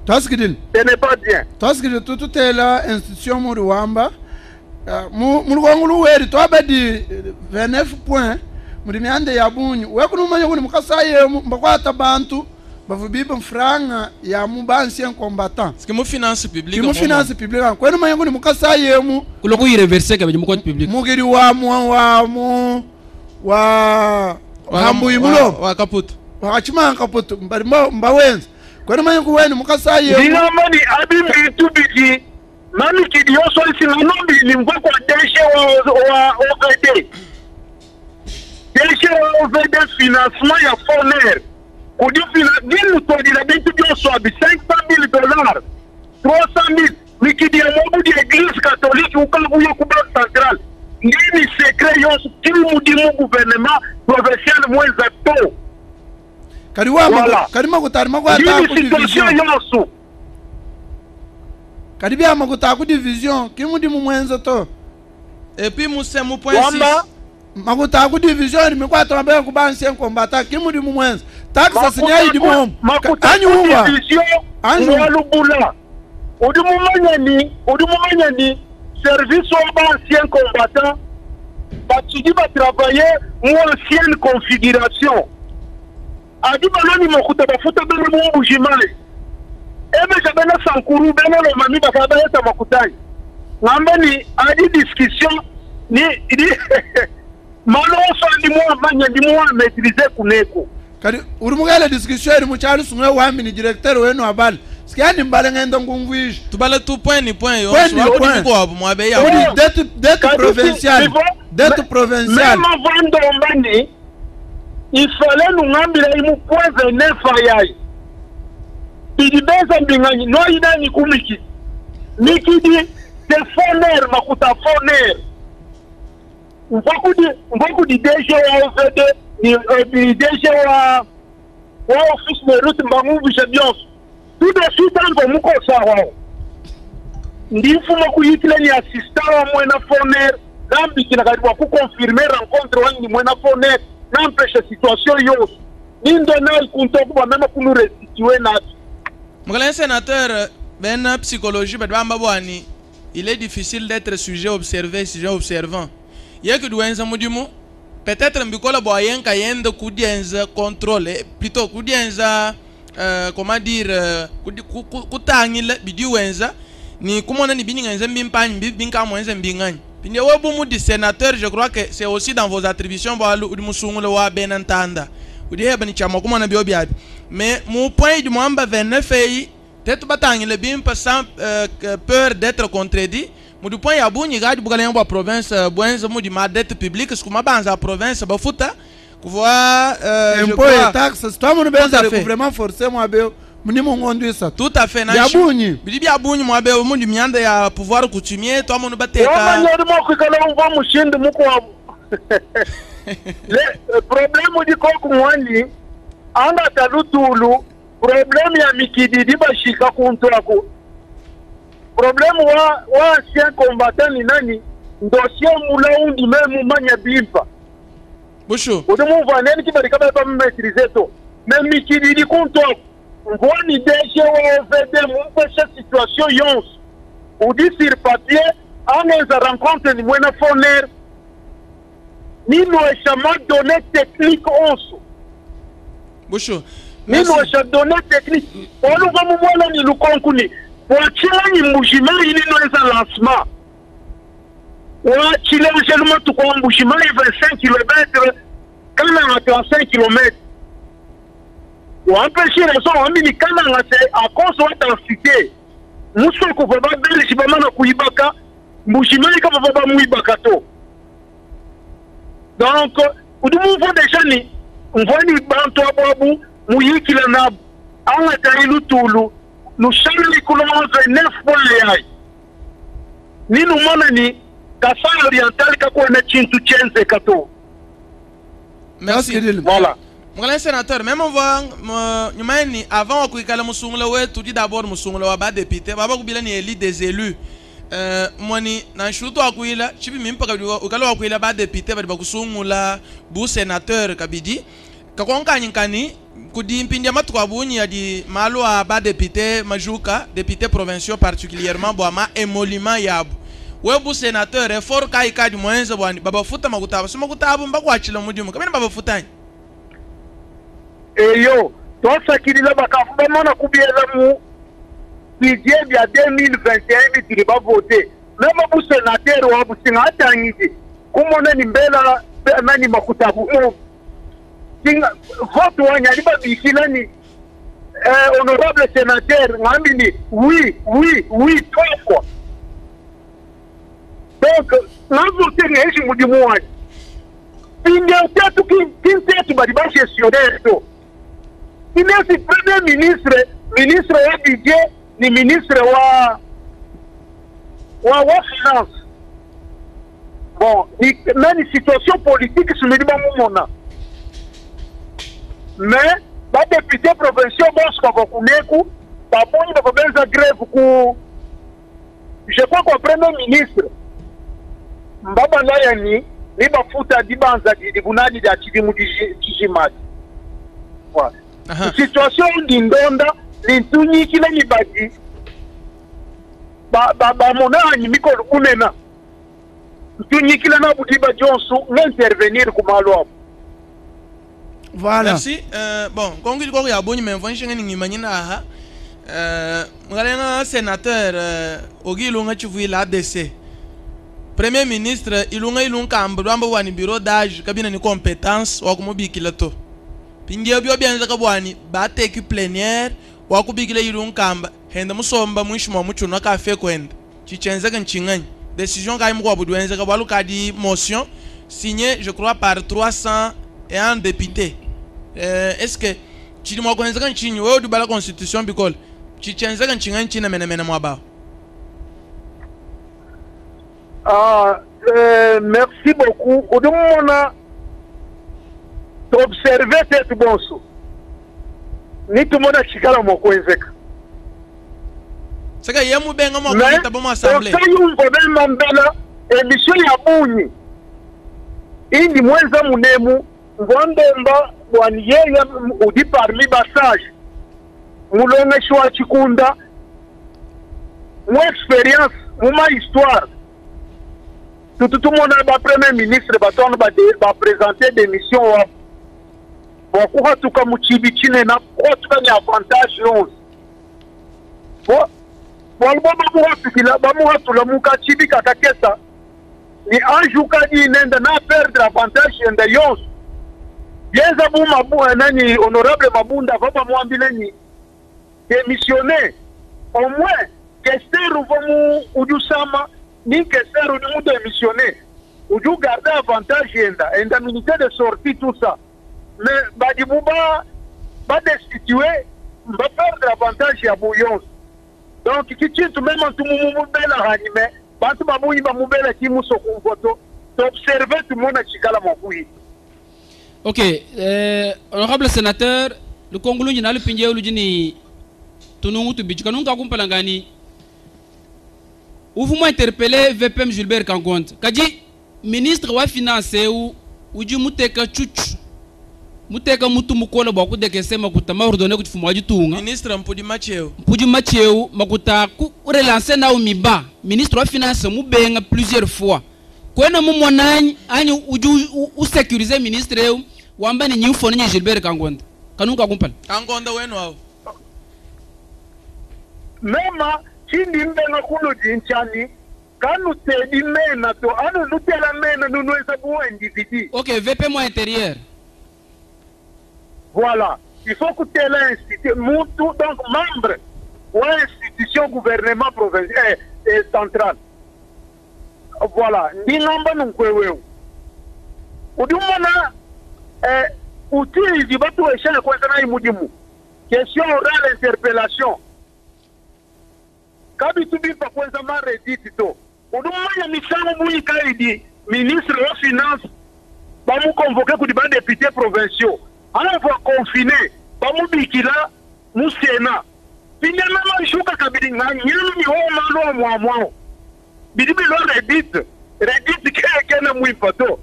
Taskidil. Ce n'est pas bien. Taskidil tout est là institution Muriwamba. Muluwangulu weri to abadi 29 points. Muri miande ya bunyu. Wekunu manya kuni mukasaye mbakwata bantu bavubiba mfranga ya mubansi en combattant. Parce que mu finance publique. Mu finance publique. Kwenu manya kuni mukasaye mu kuloku ireverse kabe mu compte public. Mugiri wa hambu imulo wa kaput. Wa chima kaput mbawenza. Kwani manye kuweni mukasaye dinama ni abimi tubiji mami kidioso isinombi ni mvoko deshe wa OVD deshe wa OVD financement ya foner kudi dinu to di la bintu dioso abi $500,000 $300,000 mikidi ya mobu di église catholique ukabu ya kubak central nini secret yosu timu dimu gouvernement provincial mweza to Karima kutari magwata ku division yosu. Karibia maguta ku division kimudi mu mwenzo to. Et puis mu 5.6 maguta ku division mikwata mabaya ku bansi en combattant kimudi mu mwenzo. Taxa sinya idi mom. Anyuwa. Anyuwa lubula. Udumumanya ni service au bansi en combattant. Batidi va travailler mu ancienne configuration. Adi baloni mokuta bafuta bene mungu jimale ebe jabena sankuru bene lo mami bakaba yeta makutai ngamba ni adi discussion ni malo so ndi mo manya ndi mo maîtriser kuneko kadi urumugala discussion iri muchali sungwe wami ni directeur wenu abali skani mbale ngenda ngumvuish tubale tu point ni point yo so ko abo mwabe ya dette provinciale même avant d'ombani il fallait nous ngambira imu point 9 ayayi idibeza mbingani no idani kumiki nikidi de foner makuta foner mboku di DG wa OVD ni DG wa office de route mbangu bishabios tout de suite on va muko sawa ndi fuma kuyitile ni assistant wa mwena foner Zambi qui n'a pas confirmer rencontre wani mwena fonnette n'empêche situation yo. N'indonal kuntoku ba même pour nous restituer nati. Mon sénateur, ben psychologie bedamba bwani. Il est difficile d'être sujet observé, sujet observant. Yeke douenza mudimu peut-être mbikola boyen kayende kudienza contrôle plutôt kudienza comment dire kutangile bidiwenza ni kumona ni biningenza mbimpanyi binka mwenza mbingani. Pindi webumu di sénateur, je crois que c'est aussi dans vos attributions balu udimusungule wa benantanda. Udiheba ni chama kumona biobiabi. Mais mon point du mwamba 29 yi peut-être batangile bimpa sans peur d'être contredit. Mudu point ya bunyi gadi bugala yamba province bwenza mudi ma dette publique ce kuma banza province bafuta kuvoa je crois taxes toi mon benza vraiment forcer moi beo muni mongondo ça tout à fait na ya bunyi bidi ya bunyi moi beo mundi mianda ya pouvoir coutumier toi mon bateka wa nyori mo kukala mva mushindi muko le problème di ko kumwani anga talutulu problème ya mikididi bashika kuntwako problème wa ancien combattant ni nani dossier mulaundi même manya bimpa busho odomo vaneni ki barika ba maîtriser to mais mikididi kuntwako ngoni deshe wa vede mu cette situation yons ou dit sur papier en les rencontre ni mwena foner ni no chama données techniques onso busho ni no chama données techniques olu va mu mwana ni lukonkuni wachilani mbushima ili noeza lancement wachilani seulement tukwa mbushima 25 km kana na 35 km wampêcher raison wamini kana na à cause de densité muso ko baba belgi ba mana kuibaka mbushima ka baba muibaka to donc udumu vo déjà ni mvoni bantu ababu muyikila na anga tarilu tulu nous sommes les colons de 9 points. Ni nous monani Kassa oriental kako na chintu chenze kato. Merci. Voilà. Mon sénateur, même on voit nyumani avant kuikala musungula wetu dit d'abord musungula wa ba député baba kubila ni élit des élus. Mwani na shuto akuila chibi mimpa ukala akuila ba député ba kusungula bu sénateur kabidi kakonka nyinkani kudi mpindia matukwa bunyi ya di malo a ba député majuka député provinciaux particulièrement boama émolument yabu webu sénateur effort kai kadi mwenza bwani baba futa makutaba sima kutaba mbako achila mudimu kamene baba futani eyo tosa kilila bakafu bamona kubiela mu budget ya 2021 bitili ba voter même bu sénateur wa bu singa atangiji kumona ni mbela nani makutabu vote wanyali babikila ni honorable sénateur ngambi ni oui trois fois donc na vote ngeshi mudimu wani pinge tetu kintetu bali ba gestionnaire to inesi premier ministre wa budget ni ministre wa finance bon ni même situation politique sur le mona mais ba député provinciaux boss kwa kuneku ba boni ba benza grève ku je crois que premier ministre mbaba laya ni bafuta dibanza di bunadi da chidimu dijimadi voilà situation ndindonda lintunyi kila ni badi ba monani mikolo kunena ntunyi kila na budiba jonsu n'intervenir kumalo. Voilà. Merci. Bon, quand on y a bon, mais on change ni manina ha. M'galena sénateur Ogi Lunga Chuvi l'ADC. Premier ministre ilunga kambamba wani bureau d'âge kabina ni compétence wa kumubikila to. Pingia bio byanza kabwani ba take plénière wa kubikila ilunga kamba henda musomba mwishimo muchuno ka fe kwenda. Chichenza kan chingani. Décision ka imko abudwenza kabwalu kadi motion signée je crois par 300 et un député. Est-ce que tu dis moi connais quand tu n'y es la constitution bicole tu tiens ça quand tu es en mène moi bas. Merci beaucoup. Au moment on a observé cette bonso. Ni tout le monde a chikala mo koenzeka. C'est que yemu benga mo ko ta bon assemblée. Mais quand on veut m'embela émission ya bunyi indi mwenza munemu ngwandomba bwaniyeya udi parmi basage mulonge shwa chikunda mu expérience mu ma histoire tout le monde ba premier ministre baton ba présenter des missions bon kwa tuka muchibi chine na kwa tuka ni avantage non bon ba mu hatula muka chibi kakaketa ni anjuka ni nenda na perdre avantage enda yons yeza bu mabu nani honorable Mabunda va mwambile ni démissionner au moins kesteru vamu ujusama ni kesteru ni mu démissionner uju garder avantage enda ministère de sortie tout ça mais badi buba ba destituer ba perdre avantage ya buyons donc kichitu même tumu bela hanime bantu babuyi ba mubela kimuso kumvoto to observer tout le monde chikala mokuyi. Ok, honorable sénateur, le Congolais n'a le pinje ou l'ujini tunungu tu bichu kanunga kumpalangani. Ou vous m'interpellez VPM Gilbert Kangonde. Kadi ministre wa finance ou uji muteka chuchu. Muteka mutu mukola bwa kudeke sema kutama ordonner ku tfumwaji tunga. Ministre mpudi macheo. Mpudi macheo makuta ku relancer na umiba. Ministre wa finance mu benga plusieurs fois. Kwena mu mwananyi anyi uju sécuriser ministre eu wamba ni nyufo ni Gilbert Kangonde. Kanunga kumpala. Kangonde wenu wao. Mema chindi mbenga kulo jinchani kanu tedi mena to anu lutela mena nunueza buwa individu. Ok, VP moi intérieur. Voilà, il faut que tel institut, donc membre ou institution gouvernement provincial et central. Voilà, ni namba nukweweu. Udumana outil di batu échelle kwa sana imudimu. Question orale interpellation. Kabi tubi pa kwa sama redit to. Udumana misango muni kaidi ministre de finance ba mu convoquer ku di ba députés provinciaux. Alors on va confiner ba mu bikila mu Sénat. Finalement shuka kabidi ngani ni ho malo mwa. Bidibi lo redit kena mwipato.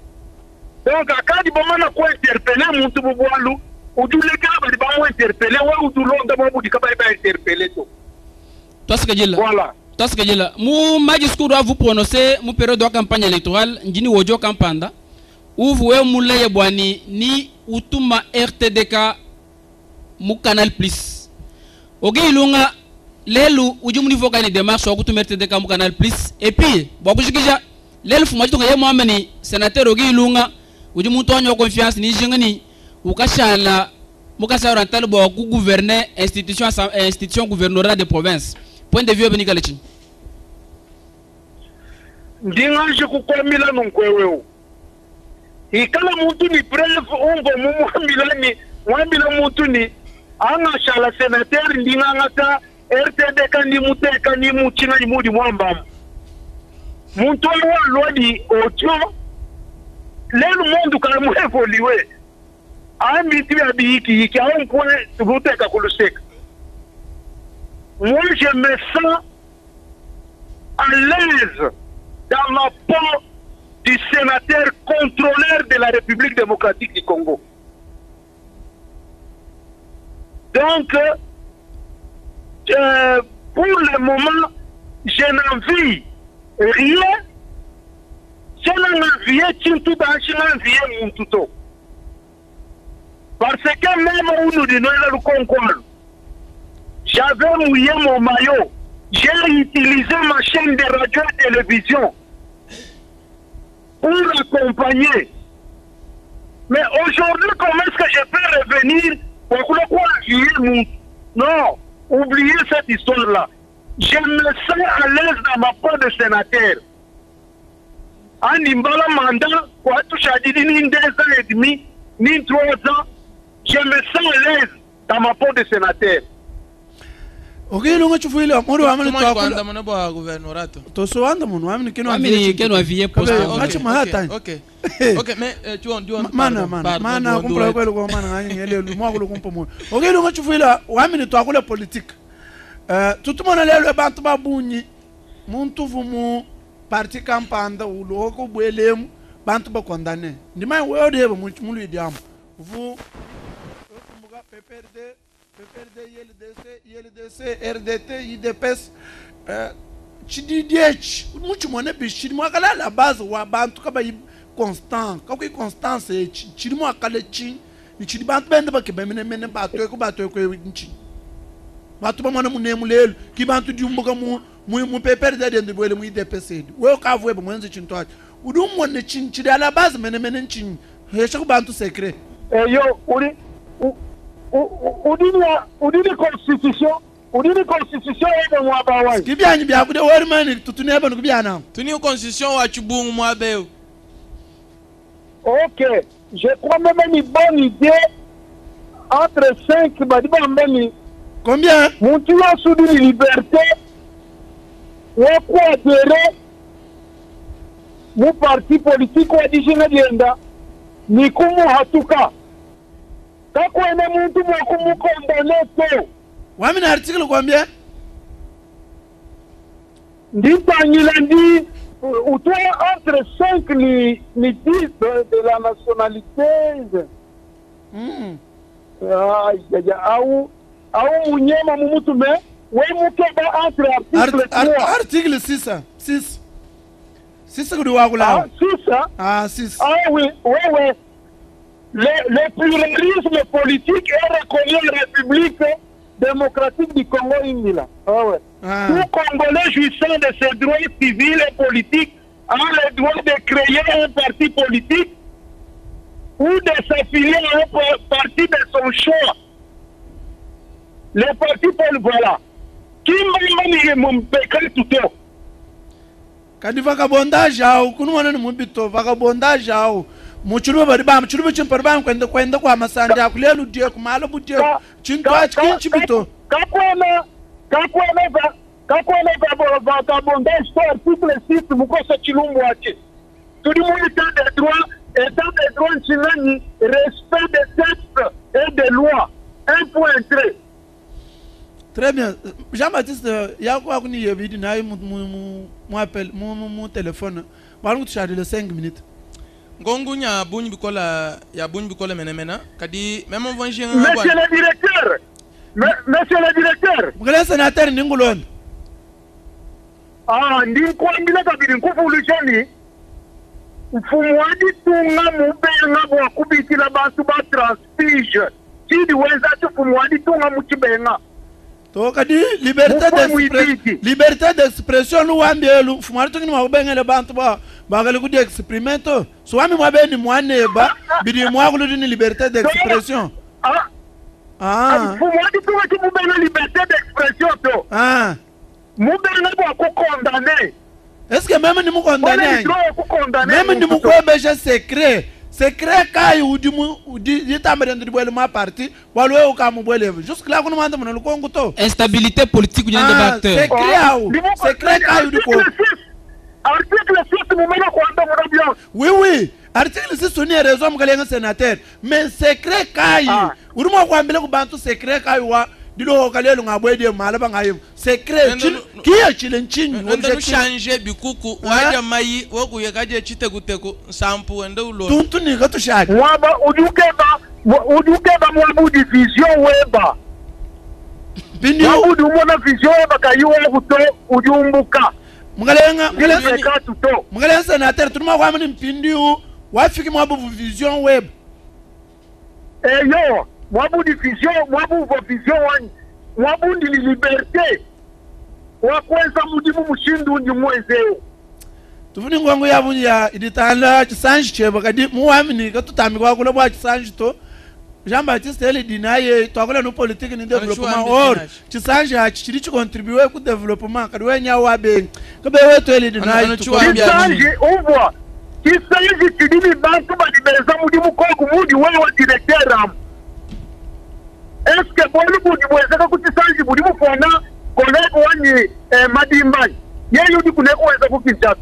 Donc akadi bomana ko interpeller muntu bubwalu uduleka bali ba mo interpeller wa udulonda mo budi ka ba interpeller to. Voilà. Taska jela mu magistrat doit vous prononcer mu période de campagne électorale njini wojo kampanda ou vous mu leye bwani ni utuma RTDK mu Canal Plus. Ogi ilunga lelu ujumu niveau kani démarche wa kutumia RTDK mu Canal Plus et puis bwakushikija lelu fumaji tonga ye mwamani sénateur ogi ilunga ujumu tonyo confiance ni jingani ukashana mukasa oriental bo ku gouverner institution gouvernorat de province. Point de vue benikalechi. Ndingaje kukwamila nonkweweu. Ikala muntu ni preuve ongo mumu mwamila muntu ni anga shala sénateur ndinganga ta RTDK ni muteka ni muchina ni mudi mwamba. Muntu wa lodi ocho lelu mundu kala mu évoluer. Ami tiya biki ki a un point tubuteka kuluseka. Moi, je me sens à l'aise dans ma peau du sénateur contrôleur de la République démocratique du Congo. Donc, pour le moment, je n'envie rien. Je n'envie tout dans mon tout. Parce que même où nous disons le concours, j'avais mouillé mon maillot. J'ai utilisé ma chaîne de radio et télévision pour accompagner. Mais aujourd'hui, comment est-ce que je peux revenir pour quoi? Non, oubliez cette histoire-là. Je me sens à l'aise dans ma peau de sénateur. En Imbala mandat, quoi, tout ça dit, ni 2 ans et demi, ni 3 ans, je me sens à l'aise dans ma peau de sénateur. Ok, longa chufuila modo amani to akula mona bo gouvernorato to so anda mono amani keno avier poste acha mahata ok mais tu on mana kumpla kwelo ko mana ngani ngele lu mwa kulo kumpo mono ok longa chufuila amani to akula politique tutumona lelo bantu babunyi muntu vumu parti campanda ulo ko bwelem bantu ba condamné ndima wo de ba mulu idiam vous muga PPRD YLDC RDT IDPS chididech mucho mone bichidi mwakala la base wa bantu kaba constant ka ko constance chidi mwakala chi ni chidi bantu bende ba ke mene bato ko nchi batu ba mwana munemu lelo ki bantu di umbuga mu PPRD de ndibwele mu IDPS we ka vwe ba mwenze chinto ati udum mone chidi ala base mene nchi hesha ku bantu secret yo udini constitution ebe mwaba wa kibyanyi byakude wori mani tutunebe nukubyana tuni constitution wa chibungu mwabe. OK, je crois même une bonne idée entre 5 badiba mbeni combien muntu wa sudi liberté wa kwa dere mu parti politique wa dijina dienda ni kumu hatuka kakwene muntu mwa kumukondane to wami na article combien nditanyila ndi utoa entre 5 ni 10 de la nationalité au munyema mumutume we mukeba entre article 6 kudi wakula 6 oui le pluralisme politique est reconnu en République démocratique du Congo Indila. Tout Congolais jouissant de ses droits civils et politiques a le droit de créer un parti politique ou de s'affilier à un parti de son choix. Les partis politiques, voilà. Qui m'a mon pécal tout le temps? Kadi vagabondage au kunwana ni mubito vagabondage au muchuru bari ba muchuru chimpar ba kwenda kwa masanja kulelu die kumalo budie chinto achinchi bito kakwena vagabondage to article 6 mukosa chilumbu ache tuli mu état de droit chinani respect des textes et des lois 1.3. Très bien. Jean-Baptiste, il y a quoi qu'on y a vu mon appel, mon téléphone. Parlons de charger les 5 minutes. Gongo nya bunyi bikola ya bunyi bikola mena kadi même on va Monsieur le directeur. Vous êtes sénateur Ningolon. Ndinkwambila kabiri nkufulishani. Mfumwadi tunga mubenga bwa kubitila bantu ba transpige. Chidi weza tufumwadi tunga muchibenga. To kadi liberté d'expression lu wambelu fumari tungini mabengele bantu bagali kudi exprimer to so wami mwabeni mwaneba bidi mwakulu ni liberté d'expression fumari tunga chimubenga liberté d'expression to mubenga bwa kukondane est-ce que même ni mukondane même ni mukwebeje secret kai udi tamere ndibwele ma parti walwe ukamubwele jusque là kuna manda mona lukongo to instabilité politique du débatteur secret kai udi ko article 6 mumena kwanda mona oui article 6 soni raison mgalenga sénateur mais secret kai uri mo kwambele ku bantu secret kai wa dilo kalelo ngabwede malaba ngayo secret kiya chilenchinyi ndo changer bikuku waja mai woku yakaje chitekuteko sampu ende ulo tuntuni gatushaka waba udukeba mwabu division weba bindi wabu mwana vision weba kayiwe kuto ujumbuka mgalenga sénateur tunuma kwa mni mpindi wafiki mwabu vision web yo mwabu division wani mwabu ndi liberté wakwenza mudimu mushindu ndi mwezeo tufuni ngongo yabu ya iditala chisanji chebo kadi muwamini katutami kwa kula bwa chisanji to Jean-Baptiste ele dinaye to akula no politique ni développement or chisanji chiri chi contribuer ku développement kadi wenya wabe kabe weto ele dinaye chisanji ovwa chisanji chidini bantu badibeza mudimu ko mudi wewe directeur am. Est-ce que bon le budi bweza ko chisanji budi mufona collègue wani Madimbani yeyo di kuneko weza ku Kinshasa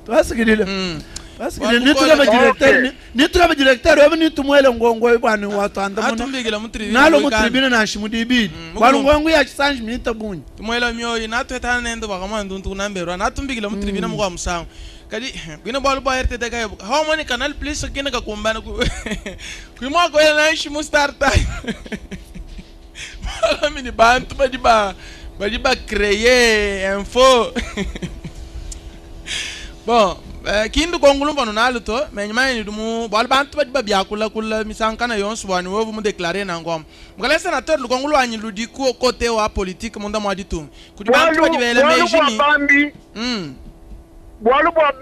twasigidile parce que ni tuka ba directeur ni tuka ba directeur wewe ni tumwele ngongo bwana watu andamona atumbigila mu tribune nalo mu tribune na shimudi bidi bwana ngongo ya change minute bunyi tumwele myoyo na twetana nendo bakama nduntu namberwa na tumbigila mu tribune mu kwa musango kadi kwina bolo ba RTT ka how many canal please kina ka kumbana ku kwimo ko na shimu start time bala mini bantu ba créer info bon kindu kongulumba no naluto menyamani dumu bal bantu ba biakula kula misankana yonsu wani wo mu déclarer na ngom mukale sénateur lu kongulu anyi lu di ko côté wa politique monda mo aditum kudi bantu ba dibele mejini bwalu bwa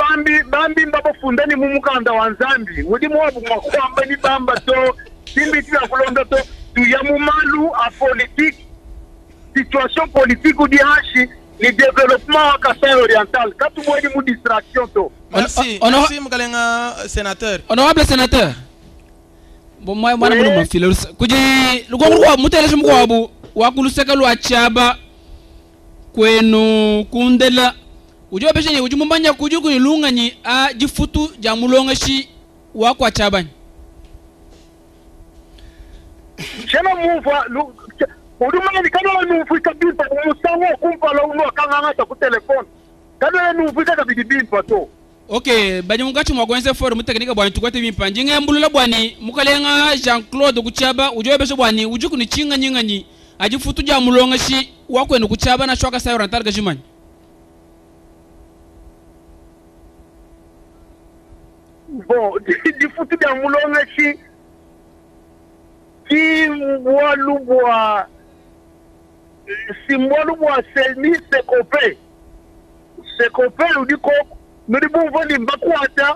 bambi mbabo fundani mu mukanda wa Nzambi mudi mo makwamba ni bamba to timbi tya kulonda to tuya mu malu a politique situation politique ou dihashi ni développement Kasai oriental katu mwedi mu distraction to. Merci mukalenga sénateur. Honorable sénateur. Bon moi mwana muno mafile kuji lugonguru kwa muteleshi mko wabu wakuluseka lu achaba kwenu kundela ujo beshenye ujumbanya kujuku ni lunganyi a jifutu jamulonga shi wako achabani. Chema muva udumanya ni kana nufuika bimpa musango kumpa la uno kanga ta ku telefone kana nufuika ka bidibimpa to. Okay, bani mungachi mwagwenze for mutekinika bwani tukwate bimpa njinga mbulula bwani mukalenga Jean-Claude kuchaba ujo beshe bwani ujuku ni chinga nyinganyi ajifutu jamulonga shi wako enu kuchaba na shwaka sayo rantar gajimani. Bon, di futu ya mulonga shi ki walubwa si walubwa seni sekope udiko nuribu voni mbakwata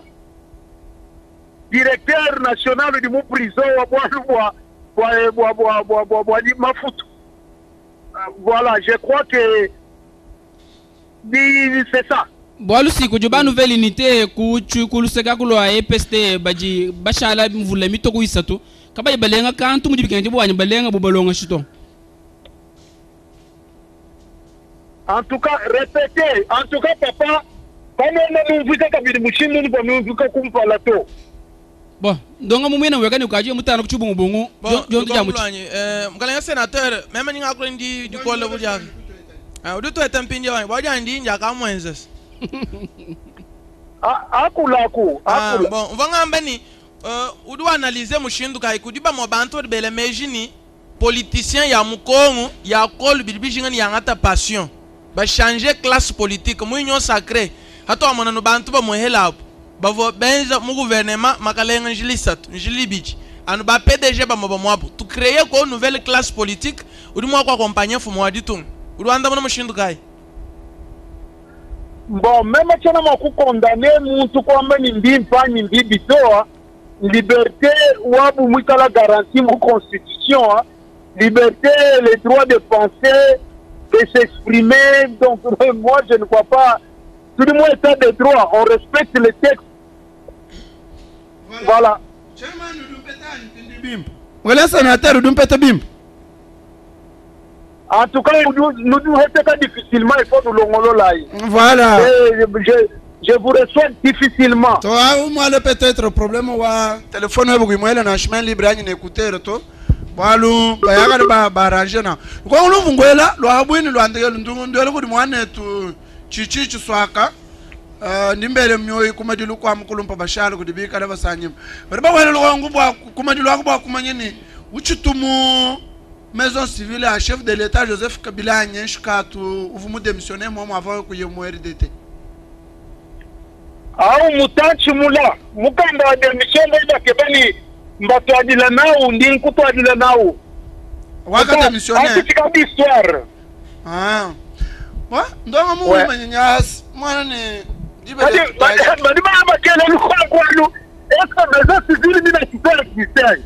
directeur national di mu prison wa walubwa wa mafutu. Voilà, je crois que c'est ça. Boalu si kujuba nouvelle unité kuluseka kulwa EPST baji bashala mvula mitoko isatu kaba ibalenga kantu mujibikanje bwanya balenga bubalonga shito. En tout cas répétez, en tout cas papa kama na mvuka kabiri mushindo ni bomu mvuka kumpala to. Bon ndonga mumwena wekani ukaje mutana kuchubu ngubungu jonto jamuti mukalenga sénateur même ninga akrendi du kolle buja uduto etampinje wani baja ndi njaka mwenses. Akulaku bon on va ngambani udu analyser mushindu kai kudiba mo bantu bele mejini politicien ya mukongo ya kol bilbijinga ni yangata passion ba changer classe politique mu union sacrée hato amona no bantu ba mo hela bavo benza mu gouvernement makalenga njilisatu njilibiji anu ba PDG ba mo ba mo tu créer ko nouvelle classe politique udu mo ko accompagner fu mo aditum udu anda mo mushindu kai. Bon, même si on a condamné muntu kwamba ni mbimpa ni mbibitoa liberté wabu mwikala garantie mu constitution liberté le droit de penser de s'exprimer donc moi je ne crois pas tout le monde état de droit on respecte les textes voilà. Voilà sénateur dumpeta bimpa. En tout cas, nous restons difficilement, il faut nous l'ongolo là. Voilà. Je vous reçois difficilement. Toi, moi, le peut-être problème, wa téléphone, vous m'avez un chemin libre, à écouter, to. Walu, bayaga ba arranger na. Kwa ulu vungwela, lo abwini lo andege ndelo kudi mwane tu chichi swaka. Nimbele myoyi kumadilu kwa mkulumpa bashalo kudi bika leva sanyima. Bariba wale lo ngubwa kumadilu akubwa kumanyini uchitumu maison civile à chef de l'état Joseph Kabila nyeshka tu uvumu démissionner moi avant que yemo RDT. Au mutanchi mula mukanda wa démission ndio kebani mbato adila nao ndi kuto adila nao. Waka démissionner. C'est une histoire. Ah. Wa ndonga mu manyanyas mwana ni dibele. Badi ba kele lu kwa lu. Est-ce que maison civile ni na kitwa existait?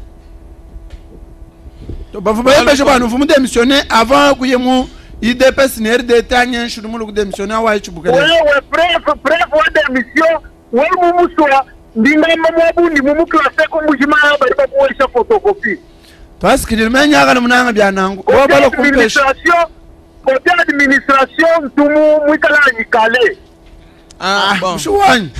Bavuba yebeshe bana uvumu démissionner avant que yemo IDPS ni RDT anya nshudumulu démissionner wa ichubukele. Ouais bref wa démission wa mumuswa ndinga mamu ndi mumu classe ko mujima bari ba kuisha photocopie. Parce que menya kana munanga byanangu. Wa balo administration côté administration tumu mwikala nyikale. Bon. Shwani.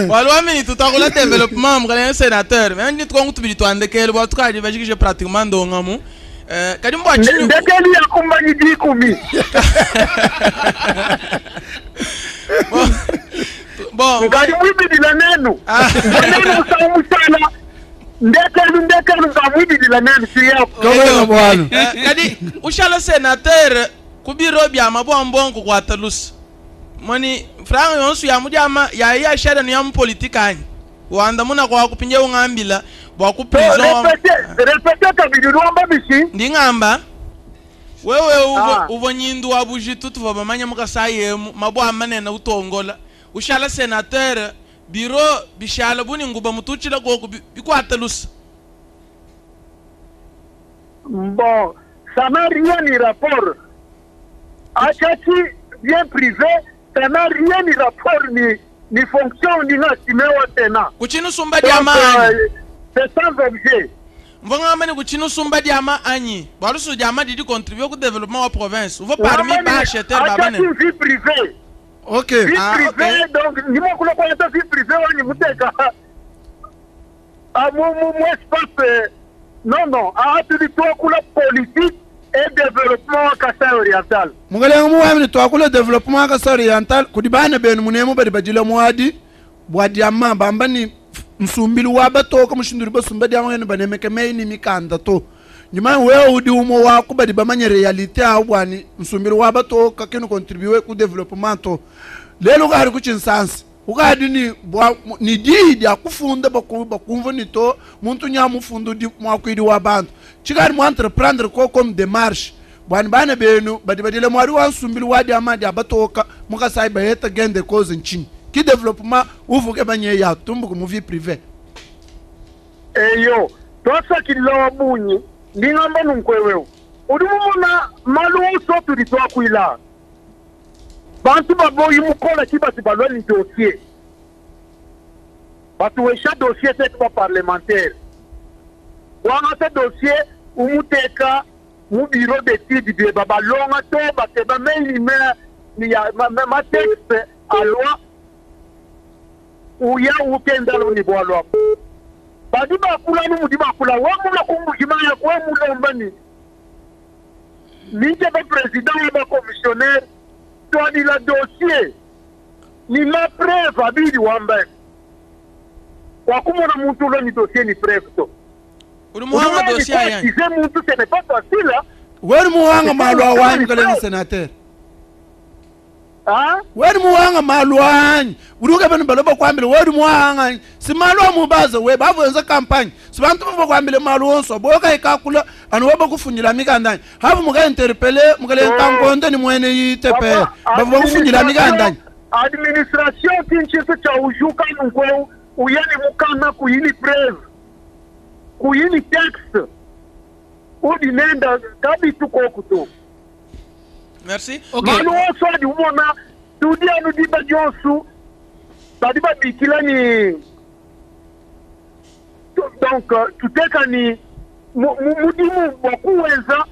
Walwa mini tutakula développement mkale sénateur mais ndi tkongu tubili twandekele bwa tukaje baji je pratiquement ndongamu kadi mbwa chini ndekeli yakumbanyi dikumi bon ngadi mwibidila nenu nenu samusana ndekeli ngamwibidila nenu siyapo kadi ushala sénateur kubiro bya mabombo kwa talus moni franga yonsu ya mujama ya shada ni ya politique anyi wanda muna kwa kupinje ungambila bwa ku prison repete kabiri rwamba bishi ndingamba wewe uvo nyindu abuji tutu va bamanya mukasaye mabo amanena utongola ushala sénateur biro bishala buni nguba mutuchila ko bikwatelusa bon ça n'a rien ni rapport achati bien privé ça n'a rien ni rapport ni fonction ni ngasimewa tena kuchinu sumba diama c'est sans objet mvonga mani kuchinu sumba diama anyi balusu diama didi contribuer au développement wa province uvo parmi ba acheter babane vie privée OK vie privée donc ni mo kula kwa vie privée wani muteka mu espace non tu toi kula politique et développement Kasai Oriental. Mungalenga muwamini twakula développement Kasai Oriental kudibana benu munemu badi bajila mwadi bwadi amma bambani msumbili wabato kama shinduri basumba dia ngene banemeke meini mikanda to nyuma wewe udi umo wako badi bamanya reality abwani msumbili wabato kakeno contribuer ku développement to lelo gari ku chinsansi ukadi ni didi akufunda bakumva nito muntu nyamufundo di mwakwidi wabantu chikari mu entreprendre ko comme démarche bwani bana benu badibadile mwari wansumbili wadi amadi abatoka muka sai bayeta gende cause nchini ki développement uvuke banye ya tumbuku mu vie privée eyo tosa kilo bunyi ndingamba nunkwewewo udumuna malu so tuli twakwila bantu baboyi mukola kibati balwani dossier batu wesha dossier c'est parlementaire wangate dossier umuteka mu bureau d'études de babalonga to bakeba mail ni ya ma texte à loi uya ukenda ni bwalwa badi bakula ni mudi bakula wa mula kumbujima ya kwa mulombani ninje ba président ba commissionnaire toi ni la dossier ni la preuve abidi wamba kwa kumona muntu lo ni dossier ni preuve to ulimuhanga dossier yani c'est muntu ce n'est pas facile wewe muhanga malwa wanyu kale sénateur wewe muhanga malwa wanyu uruke bana baloba kwambile wewe muhanga si malwa mubaza we bavuza campagne si bantu bakwambile malwa so boka ikakula anoba kufunyira mikandanye hafu muka interpeller mukale kankonde ni mwene yitepe bavuza kufunyira mikandanye administration kinchiso cha ujuka nkwe uyeni mukana kuyini preuve kuyini texte udinenda kabi tukokuto. Merci. Okay. Manu oso di umona tudi anu di bajonsu badiba bikila ni donc tuteka ni mudimu wakuweza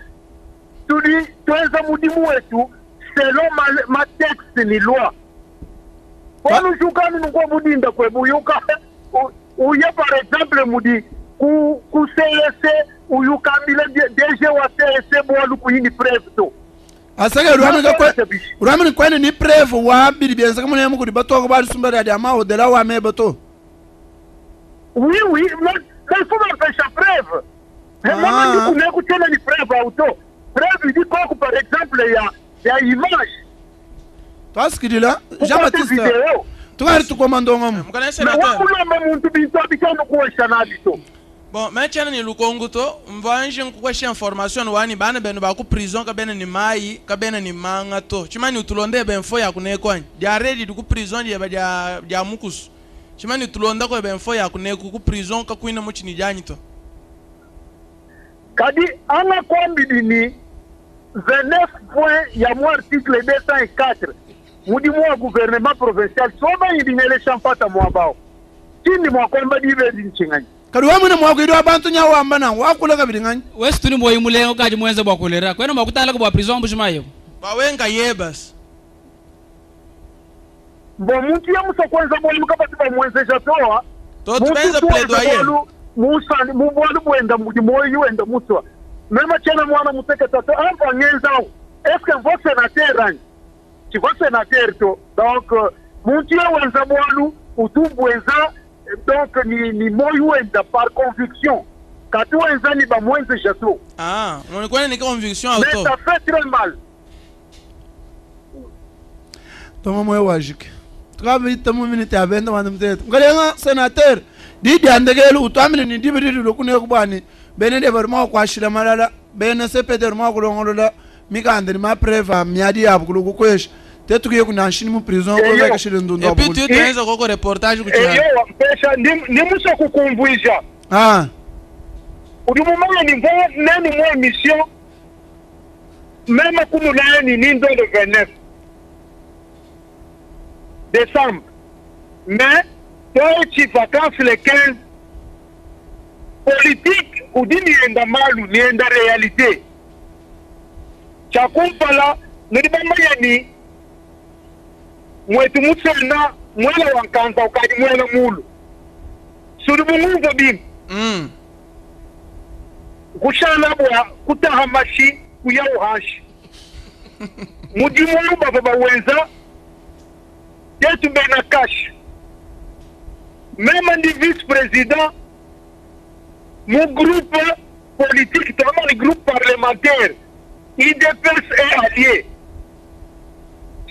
tudi tuweza mudimu wetu selon ma texte ni loi wanu shukani nukwa mudinda kwe buyuka uye par exemple mudi ku CSC uyukambile DG wa CSC bwalu kuyini preuve to asaka uramini kwene ni preuve wa bili bienza kama nemu kudi bato bali sumbere adi ama odela wa me bato oui mais il faut m'empêcher preuve moi je connais que c'est une preuve auto preuve dit quoi par exemple il y a image toi ce qu'il là Jean-Baptiste toi tu commando ngam mukana sénateur mais muntu bintu abikano ko shanadi to bon maintenant ni lukongo to mvanje nkukwesha information wani bana beno ba ku prison ka bena ni mai ka bena ni manga to chimani utulonde benfo ya kunekwani dia ready ku prison ya ba dia mukusu chimani utulonda ko benfo ya kuneku ku prison ka kuina mu chini janyi to kadi ana kwambidi ni 29 points ya mu article 204 mudi mu gouvernement provincial soba yidingele champata mu abao chini mu kwamba dibe dinchingani kadi wamune mwakwidi abantu nya wamba na wakula kabiri ngani wesi tuni moyi mulengo kaji mwenze bwa kolera kwena mwakutala ko bwa prison mbushima yo bawenga yebas bon muntu ya musa kwanza boli mukapati ba mwenzeja toa to tubenza plaidoyer musa mu bolu bwenda mu moyo wenda muswa mema chena mwana muteke tato amba ngenza est-ce que vos sénateurs tu vois sénateur to donc muntu ya wenza bolu utubwenza donc ni moyo wenda par conviction katu wenza ni ba mwenzeja to on connaît ni conviction auto mais ça fait très mal toma moyo wajike tukabita mu minute abenda mwana mteto ngalenga senateur didi andegelu utwamile ni dibidi lokune kubani bene de barma kwa shira malala bene se peder ma kulongolola mikande ma preva miadi yabukulu kukwesha tetukiye kunashini mu prison ko veka shira ndundo abukulu et puis tu tenza koko reportage ku chana yo pesha ndi muso kukumbuisha udumumanya ni mvo nani mo émission même kumu nani ni ndo le 29 décembre. Mais, toi, tu vacances les 15 politique, ou dit ni enda malu, ni enda réalité. Chakumpala, ni yani, mwetu musena, mwela wankanta, ukadi mwela mulu. Surumungu bim. Kushana bwa, kutahamashi, kuyauhashi. Mudimu baba wenza, Yetu bena cash. Même un vice-président, mon groupe politique, notamment le groupe parlementaire, IDPS est allié.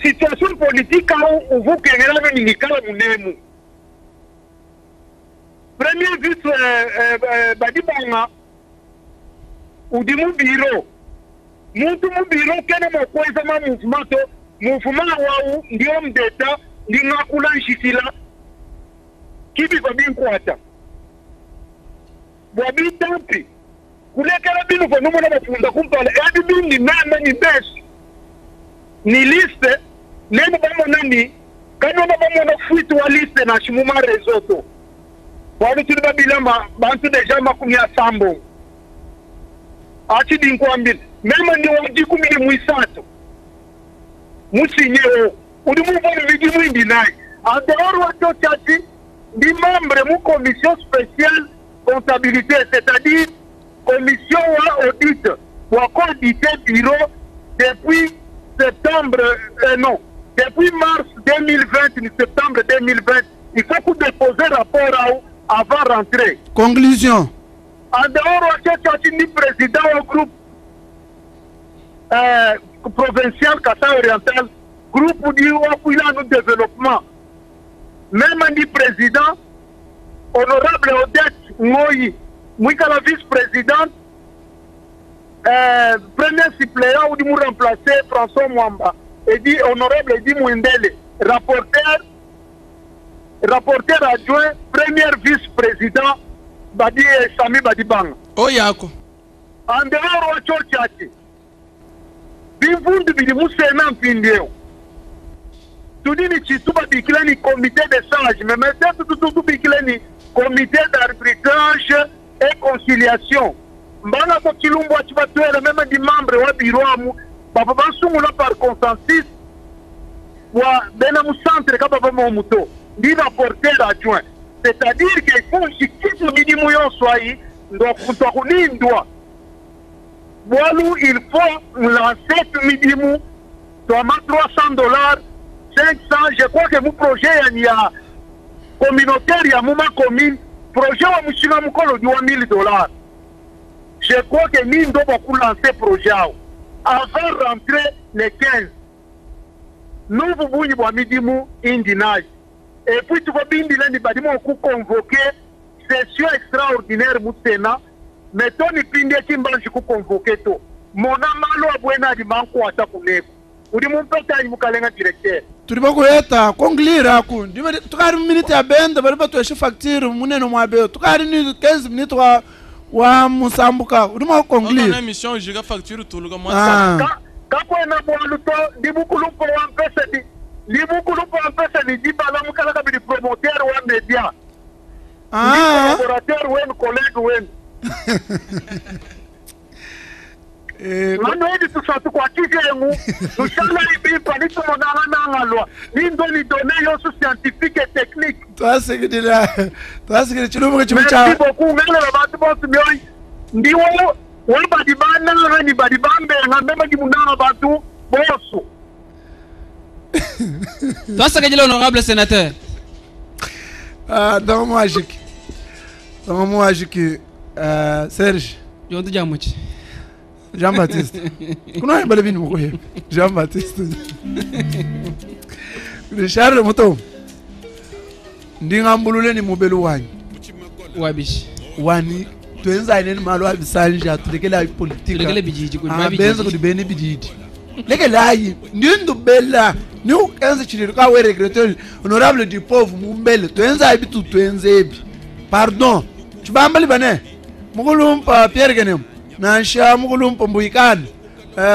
Situation politique, où vous avez un premier vice-Badibanga, ou dit mon bureau. Mon bureau, quel est mon mouvement waou, l'homme d'État, l'ingakula nshikila, kibi kwa binkwata. Wabi tampi, kulekela binu kwa numu na mafunda kumpala, ebi bindi nana ni besi. Ni liste, nemu bamo nani, kanyo na bamo na fuitu wa liste na shimuma rezoto. Wadu tuli babila bantu deja makumia sambo. Achi dinkwambili, mema ni wajiku mini mwisato. Musinye udi muvoni vidi mwindi nai en dehors wacho chachi di membre mu commission spéciale comptabilité c'est-à-dire commission wa audit wa audité bureau depuis depuis mars 2020 ni septembre 2020 il faut que déposer rapport avant rentrer. Conclusion. En dehors wacho chachi ni président au groupe provincial Kata Oriental, groupe du Wapuilano développement, même un président, honorable Odette Ngoyi, Mouika la vice-présidente, premier suppléant ou du mou remplacé François Mwamba, et dit honorable Edi Mouindele, rapporteur adjoint, premier vice-président, Badi Sami Badibang. Oh Yako. En dehors de Tchotchati, bivundu bilimusena mpindeo tudini chituba bikileni comité de sage mais maintenant tout bikileni comité d'arbitrage et conciliation mbana ko kilumbu achibatwele même di membre wa bureau amu baba basungula par consensus wa bena mu centre ka baba mo muto ndi rapporteur adjoint c'est-à-dire que faut chikitu bidimu yonswai ndo kutokunindwa Boalou, il faut lancer ce midi, $300, 500, je crois que mon projet il y a communautaire, il y a mon commune, projet où je suis $1,000. Je crois que nous devons lancer le projet. Avant de rentrer les 15, nous vous midi indinage. Et puis tu vas bien convoquer session extraordinaire au Sénat. Mais ton ipinde kimbanji ku convoquer to mona malo abwena di banko atakuneko udi mumpeta imukalenga directeur turi bakuheta konglira ku ndime tukari minute ya benda bari batweshe facture muneno mwabe tukari ni 15 minutes wa musambuka udi ma konglira na mission jiga facture tuluka mwa kakwena bwalu to dibukulu po ampesa di dibala mukala kabidi promoteur wa media collaborateur wen collègue wen Manodi tu satu kwa kijengu. Nushala ibipa ni tumodanga nangalwa. Nindo ni donné yo scientifique et technique. Toi c'est que chulumu que tu merci beaucoup ngalo abantu bose myoyi. Ndiwo wali badibana ni badibambe ngamema dimunanga bantu boso. Toi c'est que l'honorable sénateur. Dans magique. Serge. Jean-Baptiste. Kuna ibale bini mukohe. Jean-Baptiste. Charles Muto. Ndingambulule ni mubelu wanyi. Wabishi. Wani tuenza ineni malo abisanja tulekela politika. Tulekele bijiji kudi benza kudi beni bijiji. Lekela yi ndindu bella. Nous, quand tu es regretteur, honorable du pauvre, Mumbele, tu es un peu tout pardon, tu vas me libaner. Mugulumpa Pierre Genem, Nansha Mugulumpa Mbuikan,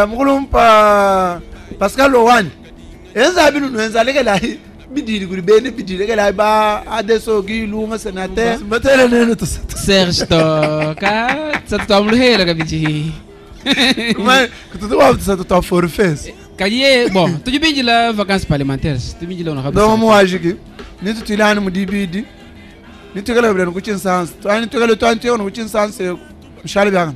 Mugulumpa Pascal Owan. Enza binu enza lekela bidiri kuri beni bidiri lekela ba adesso giluma sénateur. Matele nene to Serge Toka, ça tombe le la bidiri. Comment tu dois ça forfait. Bon, tu dis la vacances parlementaires, tu dis là on a. Donc moi je ni tu tilani mudibidi. Ni tu kala blan kuchin sans. Tu ani tu kala tu anti on kuchin sans. Mshale byan.